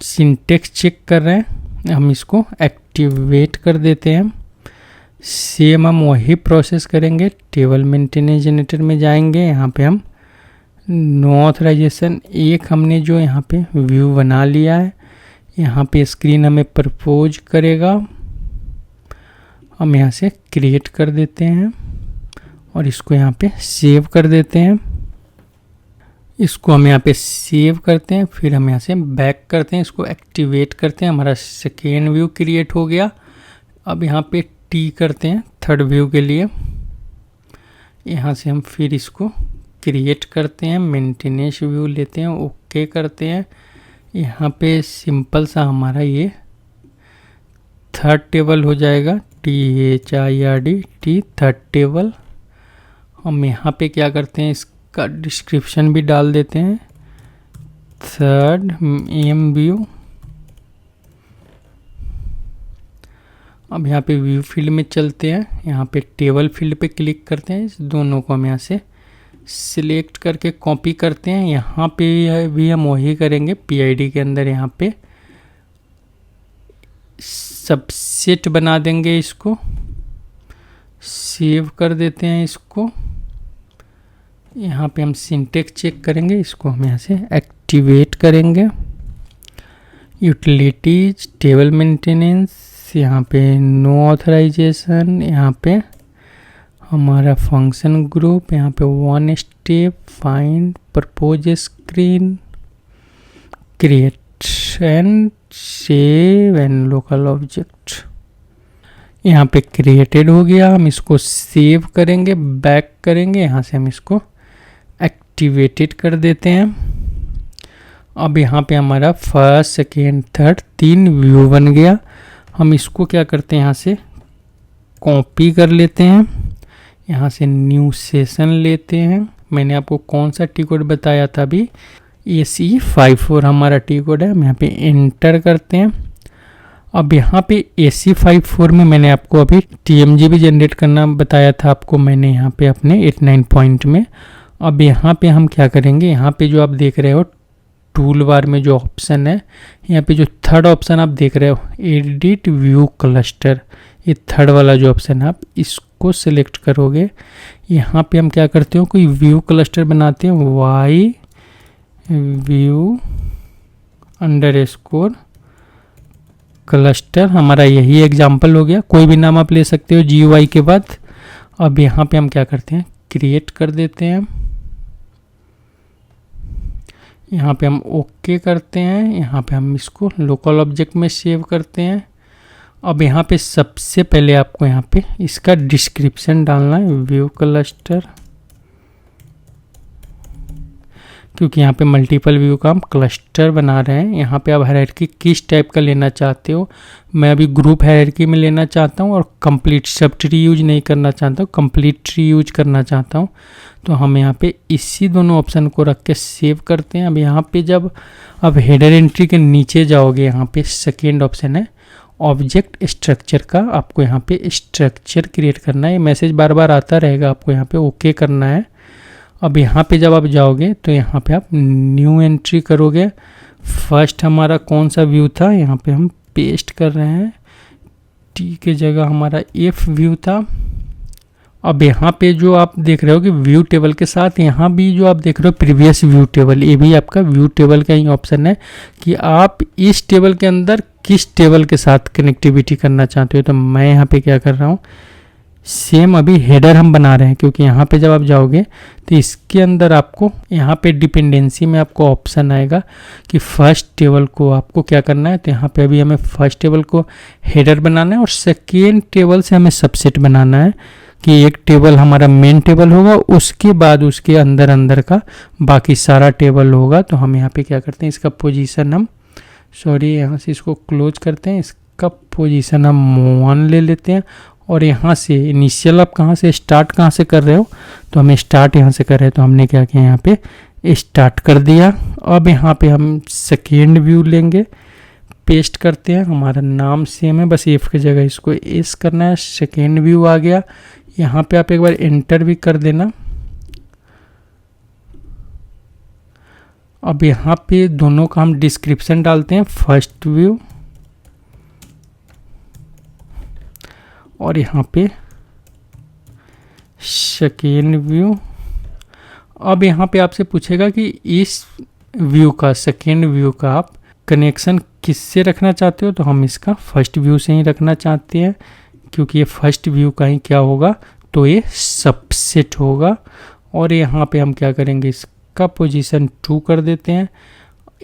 सिंटेक्स चेक कर रहे हैं। हम इसको एक्टिवेट कर देते हैं। सेम हम वही प्रोसेस करेंगे। टेबल मेंटेनेंस जनरेटर में जाएंगे, यहाँ पे हम नो ऑथराइजेशन एक हमने जो यहाँ पे व्यू बना लिया है। यहाँ पे स्क्रीन हमें प्रपोज करेगा, हम यहाँ से क्रिएट कर देते हैं और इसको यहाँ पे सेव कर देते हैं। इसको हम यहाँ पे सेव करते हैं, फिर हम यहाँ से बैक करते हैं, इसको एक्टिवेट करते हैं। हमारा सेकेंड व्यू क्रिएट हो गया। अब यहाँ पे T करते हैं थर्ड व्यू के लिए। यहाँ से हम फिर इसको क्रिएट करते हैं, मेंटेनेंस व्यू लेते हैं, ओके करते हैं। यहाँ पे सिंपल सा हमारा ये थर्ड टेबल हो जाएगा, THIRD थर्ड टेबल। हम यहाँ पे क्या करते हैं, इसका डिस्क्रिप्शन भी डाल देते हैं, थर्ड एम व्यू। अब यहाँ पे व्यू फील्ड में चलते हैं, यहाँ पे टेबल फील्ड पे क्लिक करते हैं, इस दोनों को हम यहाँ से सिलेक्ट करके कॉपी करते हैं। यहाँ पे भी हम वही करेंगे, PID के अंदर यहाँ पे सबसेट बना देंगे, इसको सेव कर देते हैं। इसको यहाँ पे हम सिंटेक्स चेक करेंगे, इसको हम यहाँ से एक्टिवेट करेंगे। यूटिलिटीज, टेबल मेंटेनेंस, यहाँ पे नो ऑथराइजेशन, यहाँ पे हमारा फंक्शन ग्रुप, यहाँ पे 1 step, find, propose screen, create and save and local object. यहाँ पे क्रिएटेड हो गया, हम इसको सेव करेंगे, बैक करेंगे, यहाँ से हम इसको एक्टिवेटेड कर देते हैं। अब यहाँ पे हमारा फर्स्ट, सेकेंड, थर्ड 3 व्यू बन गया। हम इसको क्या करते हैं, यहाँ से कॉपी कर लेते हैं, यहाँ से न्यू सेशन लेते हैं। मैंने आपको कौन सा टी कोड बताया था अभी, AC54 हमारा टी कोड है। हम यहाँ पे एंटर करते हैं। अब यहाँ पे AC54 में मैंने आपको अभी TMG भी जनरेट करना बताया था आपको मैंने यहाँ पे अपने 89 पॉइंट में। अब यहाँ पे हम क्या करेंगे, यहाँ पे जो आप देख रहे हो टूल बार में जो ऑप्शन है, यहाँ पे जो थर्ड ऑप्शन आप देख रहे हो एडिट व्यू क्लस्टर, ये थर्ड वाला जो ऑप्शन है आप इसको सिलेक्ट करोगे। यहाँ पे हम क्या करते हो, कोई व्यू क्लस्टर बनाते हैं, वाई व्यू _ क्लस्टर, हमारा यही एग्जाम्पल हो गया। कोई भी नाम आप ले सकते हो GUI के बाद। अब यहाँ पे हम क्या करते हैं, क्रिएट कर देते हैं। यहाँ पे हम ओके करते हैं, यहाँ पे हम इसको लोकल ऑब्जेक्ट में सेव करते हैं। अब यहाँ पे सबसे पहले आपको यहाँ पे इसका डिस्क्रिप्शन डालना है, व्यू क्लस्टर, क्योंकि यहाँ पे मल्टीपल व्यू का हम क्लस्टर बना रहे हैं। यहाँ पे आप हायरार्की किस टाइप का लेना चाहते हो, मैं अभी ग्रुप हायरार्की में लेना चाहता हूँ और कंप्लीट सब ट्री यूज नहीं करना चाहता हूँ, कंप्लीट ट्री यूज करना चाहता हूँ। तो हम यहाँ पे इसी दोनों ऑप्शन को रख के सेव करते हैं। अब यहाँ पे जब अब हेडर एंट्री के नीचे जाओगे, यहाँ पे सेकेंड ऑप्शन है ऑब्जेक्ट स्ट्रक्चर का, आपको यहाँ पे स्ट्रक्चर क्रिएट करना है। मैसेज बार बार आता रहेगा, आपको यहाँ पे ओके करना है। अब यहाँ पे जब आप जाओगे तो यहाँ पे आप न्यू एंट्री करोगे। फर्स्ट हमारा कौन सा व्यू था, यहाँ पे हम पेस्ट कर रहे हैं, टी के जगह हमारा F व्यू था। अब यहाँ पे जो आप देख रहे हो कि व्यू टेबल के साथ यहाँ भी जो आप देख रहे हो प्रीवियस व्यू टेबल, ये भी आपका व्यू टेबल का ही ऑप्शन है कि आप इस टेबल के अंदर किस टेबल के साथ कनेक्टिविटी करना चाहते हो। तो मैं यहाँ पे क्या कर रहा हूँ, सेम अभी हेडर हम बना रहे हैं, क्योंकि यहाँ पे जब आप जाओगे तो इसके अंदर आपको यहाँ पे डिपेंडेंसी में आपको ऑप्शन आएगा कि फर्स्ट टेबल को आपको क्या करना है। तो यहाँ पे अभी हमें फर्स्ट टेबल को हेडर बनाना है और सेकेंड टेबल से हमें सबसेट बनाना है कि एक टेबल हमारा मेन टेबल होगा, उसके बाद उसके अंदर अंदर का बाकी सारा टेबल होगा। तो हम यहाँ पे क्या करते हैं, इसका पोजीशन हम यहाँ से इसको क्लोज करते हैं, इसका पोजीशन हम 1 ले लेते हैं। और यहाँ से इनिशियल आप कहाँ से स्टार्ट कहाँ से कर रहे हो, तो हमें स्टार्ट यहाँ से कर रहे हैं, तो हमने क्या किया, यहाँ पे स्टार्ट कर दिया। अब यहाँ पे हम सेकेंड व्यू लेंगे, पेस्ट करते हैं, हमारा नाम सेम है, बस F की जगह इसको S करना है। सेकेंड व्यू आ गया, यहाँ पे आप एक बार एंटर भी कर देना। अब यहाँ पे दोनों का हम डिस्क्रिप्शन डालते हैं, फर्स्ट व्यू और यहाँ पे सेकेंड व्यू। अब यहाँ पे आपसे पूछेगा कि इस व्यू का, सेकेंड व्यू का आप कनेक्शन किससे रखना चाहते हो, तो हम इसका फर्स्ट व्यू से ही रखना चाहते हैं, क्योंकि ये फर्स्ट व्यू का ही क्या होगा, तो ये सबसेट होगा। और यहाँ पे हम क्या करेंगे, इसका पोजीशन 2 कर देते हैं।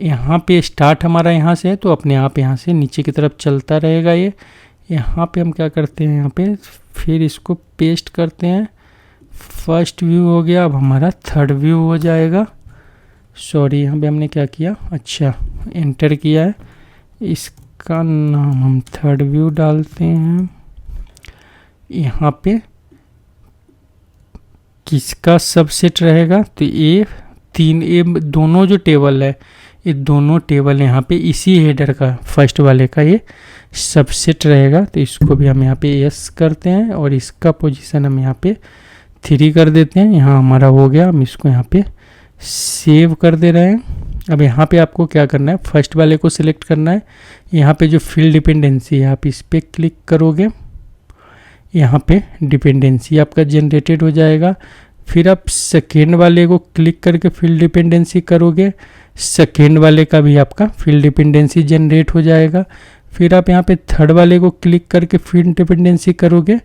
यहाँ पे स्टार्ट हमारा यहाँ से है, तो अपने आप यहाँ से नीचे की तरफ चलता रहेगा ये। यहाँ पे हम क्या करते हैं, यहाँ पे फिर इसको पेस्ट करते हैं, फर्स्ट व्यू हो गया। अब हमारा थर्ड व्यू हो जाएगा। यहाँ पे हमने क्या किया, अच्छा एंटर किया है, इसका नाम हम थर्ड व्यू डालते हैं। यहाँ पे किसका सबसेट रहेगा, तो ये दोनों जो टेबल है ये दोनों टेबल यहाँ पे इसी हेडर का फर्स्ट वाले का ये सबसेट रहेगा। तो इसको भी हम यहाँ पे यस करते हैं और इसका पोजीशन हम यहाँ पे 3 कर देते हैं। यहाँ हमारा हो गया, हम इसको यहाँ पे सेव कर दे रहे हैं। अब यहाँ पे आपको क्या करना है, फर्स्ट वाले को सिलेक्ट करना है। यहाँ पे जो फील्ड डिपेंडेंसी है आप इस पर क्लिक करोगे, यहाँ पे डिपेंडेंसी आपका जनरेटेड हो जाएगा। फिर आप सेकेंड वाले को क्लिक करके फील्ड डिपेंडेंसी करोगे, सेकेंड वाले का भी आपका फील्ड डिपेंडेंसी जनरेट हो जाएगा। फिर आप यहाँ पे थर्ड वाले को क्लिक करके फील्ड डिपेंडेंसी करोगे,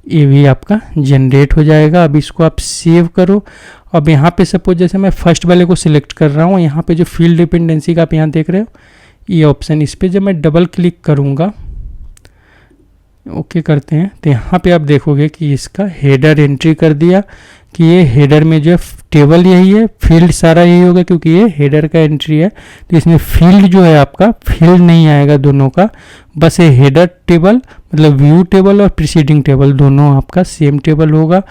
ये भी आपका जनरेट हो जाएगा। अब इसको आप सेव करो। अब यहाँ पे सपोज जैसे मैं फर्स्ट वाले को सिलेक्ट कर रहा हूँ, यहाँ पे जो फील्ड डिपेंडेंसी का आप यहाँ देख रहे हो ये ऑप्शन, इस पर जब मैं डबल क्लिक करूँगा, ओके करते हैं, तो यहाँ पे आप देखोगे कि इसका हेडर एंट्री कर दिया कि ये हेडर में जो टेबल यही है, फील्ड सारा यही होगा क्योंकि ये हेडर का एंट्री है। तो इसमें फील्ड जो है आपका फील्ड नहीं आएगा दोनों का, बस ये हेडर टेबल मतलब व्यू टेबल और प्रीसीडिंग टेबल दोनों आपका सेम टेबल होगा।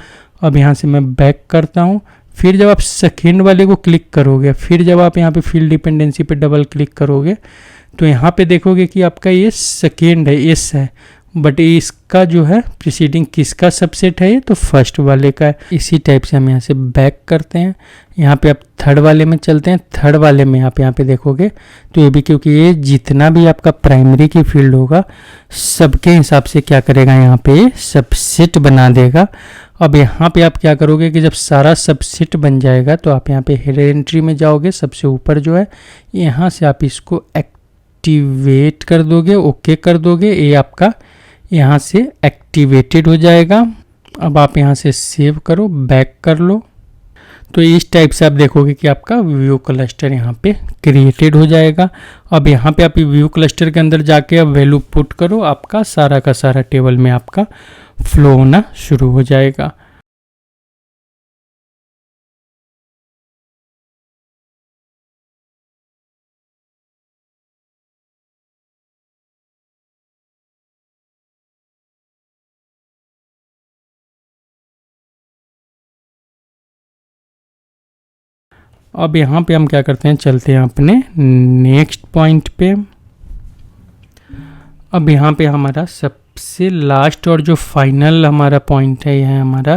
अब यहाँ से मैं बैक करता हूँ। फिर जब आप सेकेंड वाले को क्लिक करोगे, फिर जब आप यहाँ पे फील्ड डिपेंडेंसी पे डबल क्लिक करोगे तो यहाँ पे देखोगे कि आपका ये सेकेंड है, एस है, बट इसका जो है प्रीसीडिंग किसका सबसेट है, ये तो फर्स्ट वाले का है। इसी टाइप से हम यहाँ से बैक करते हैं। यहाँ पे आप थर्ड वाले में चलते हैं। थर्ड वाले में आप यहाँ पे देखोगे तो ये भी, क्योंकि ये जितना भी आपका प्राइमरी की फील्ड होगा सबके हिसाब से क्या करेगा, यहाँ पे सबसेट बना देगा। अब यहाँ पे आप क्या करोगे कि जब सारा सबसेट बन जाएगा तो आप यहाँ पे हेडर एंट्री में जाओगे, सबसे ऊपर जो है यहाँ से आप इसको एक्टिवेट कर दोगे, ओके कर दोगे, ये आपका यहाँ से एक्टिवेटेड हो जाएगा। अब आप यहाँ से सेव करो, बैक कर लो, तो इस टाइप से आप देखोगे कि आपका व्यू क्लस्टर यहाँ पे क्रिएटेड हो जाएगा। अब यहाँ पे आप व्यू क्लस्टर के अंदर जाके अब वैल्यू पुट करो, आपका सारा का सारा टेबल में आपका फ्लो होना शुरू हो जाएगा। अब यहाँ पे हम क्या करते हैं, चलते हैं अपने नेक्स्ट पॉइंट पे। अब यहाँ पे हमारा सबसे लास्ट और जो फाइनल हमारा पॉइंट है, यह है हमारा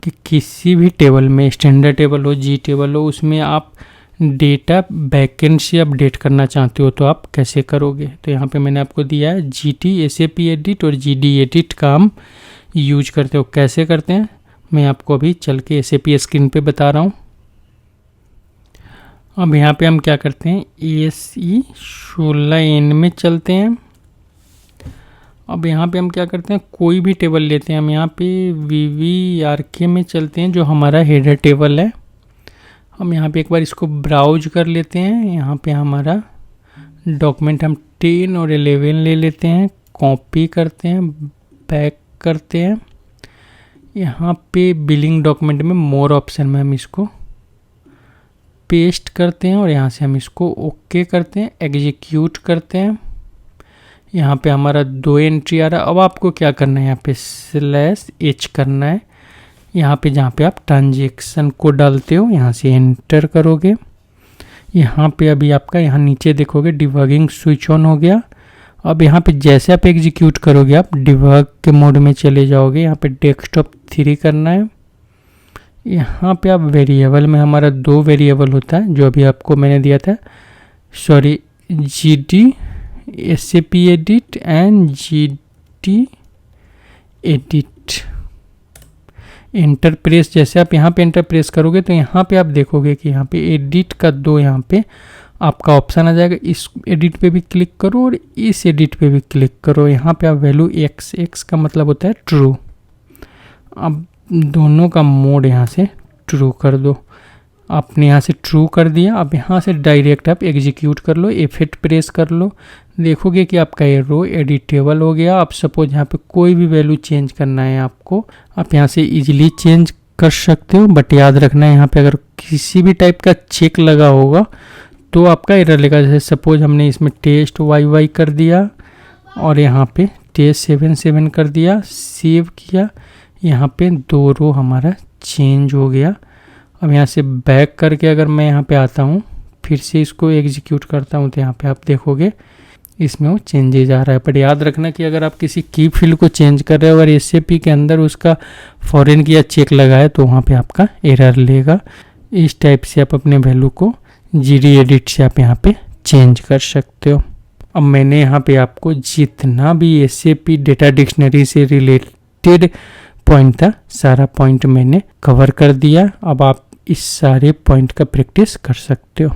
कि किसी भी टेबल में, स्टैंडर्ड टेबल हो, जी टेबल हो, उसमें आप डेटा बैकएंड से अपडेट करना चाहते हो तो आप कैसे करोगे। तो यहाँ पे मैंने आपको दिया है GT SAP एडिट और GD एडिट का हम यूज करते हो। कैसे करते हैं मैं आपको अभी चल के SAP स्क्रीन पे बता रहा हूँ। अब यहाँ पे हम क्या करते हैं, ASE 16N में चलते हैं। अब यहाँ पे हम क्या करते हैं, कोई भी टेबल लेते हैं, हम यहाँ पे VVRK में चलते हैं जो हमारा हेडर टेबल है। हम यहाँ पे एक बार इसको ब्राउज कर लेते हैं। यहाँ पे हमारा डॉक्यूमेंट हम 10 और 11 ले लेते हैं, कॉपी करते हैं, बैक करते हैं। यहाँ पे बिलिंग डॉक्यूमेंट में मोर ऑप्शन में हम इसको पेस्ट करते हैं और यहाँ से हम इसको ओके करते हैं, एग्जीक्यूट करते हैं। यहाँ पे हमारा 2 एंट्री आ रहा है। अब आपको क्या करना है, यहाँ पे /H करना है। यहाँ पे जहाँ पे आप ट्रांजेक्शन को डालते हो यहाँ से एंटर करोगे। यहाँ पे अभी आपका यहाँ नीचे देखोगे डिबगिंग स्विच ऑन हो गया। अब यहाँ पे जैसे आप एग्जीक्यूट करोगे आप डिबग के मोड में चले जाओगे। यहाँ पे डेस्कटॉप 3 करना है। यहाँ पे आप वेरिएबल में, हमारा 2 वेरिएबल होता है जो अभी आपको मैंने दिया था, sorry GD SAP edit and GD edit. Enter press, जैसे आप यहाँ पे एंटर प्रेस करोगे तो यहाँ पे आप देखोगे कि यहाँ पे एडिट का 2 यहाँ पे आपका ऑप्शन आ जाएगा। इस एडिट पे भी क्लिक करो और इस एडिट पे भी क्लिक करो। यहाँ पे आप वैल्यू x का मतलब होता है ट्रू। अब दोनों का मोड यहाँ से ट्रू कर दो। आपने यहाँ से ट्रू कर दिया। अब यहाँ से डायरेक्ट आप एग्जीक्यूट कर लो, F8 प्रेस कर लो, देखोगे कि आपका ये रो एडिटेबल हो गया। आप सपोज यहाँ पे कोई भी वैल्यू चेंज करना है आपको, आप यहाँ से इजीली चेंज कर सकते हो। बट याद रखना है यहाँ पे अगर किसी भी टाइप का चेक लगा होगा तो आपका एरर लेगा। जैसे सपोज हमने इसमें टेस्ट YY कर दिया और यहाँ पे टेस्ट 77 कर दिया, सेव किया, यहाँ पे 2 रो हमारा चेंज हो गया। अब यहाँ से बैक करके अगर मैं यहाँ पे आता हूँ फिर से इसको एग्जीक्यूट करता हूँ तो यहाँ पे आप देखोगे इसमें वो चेंजेज आ रहा है। बट याद रखना कि अगर आप किसी की फील्ड को चेंज कर रहे हो और SAP के अंदर उसका फॉरेन की या चेक लगाए तो वहाँ पे आपका एरर लेगा। इस टाइप से आप अपने वैल्यू को GD एडिट से आप यहाँ पे चेंज कर सकते हो। अब मैंने यहाँ पे आपको जितना भी SAP डेटा डिक्शनरी से रिलेटेड पॉइंट था सारा पॉइंट मैंने कवर कर दिया। अब आप इस सारे पॉइंट का प्रैक्टिस कर सकते हो।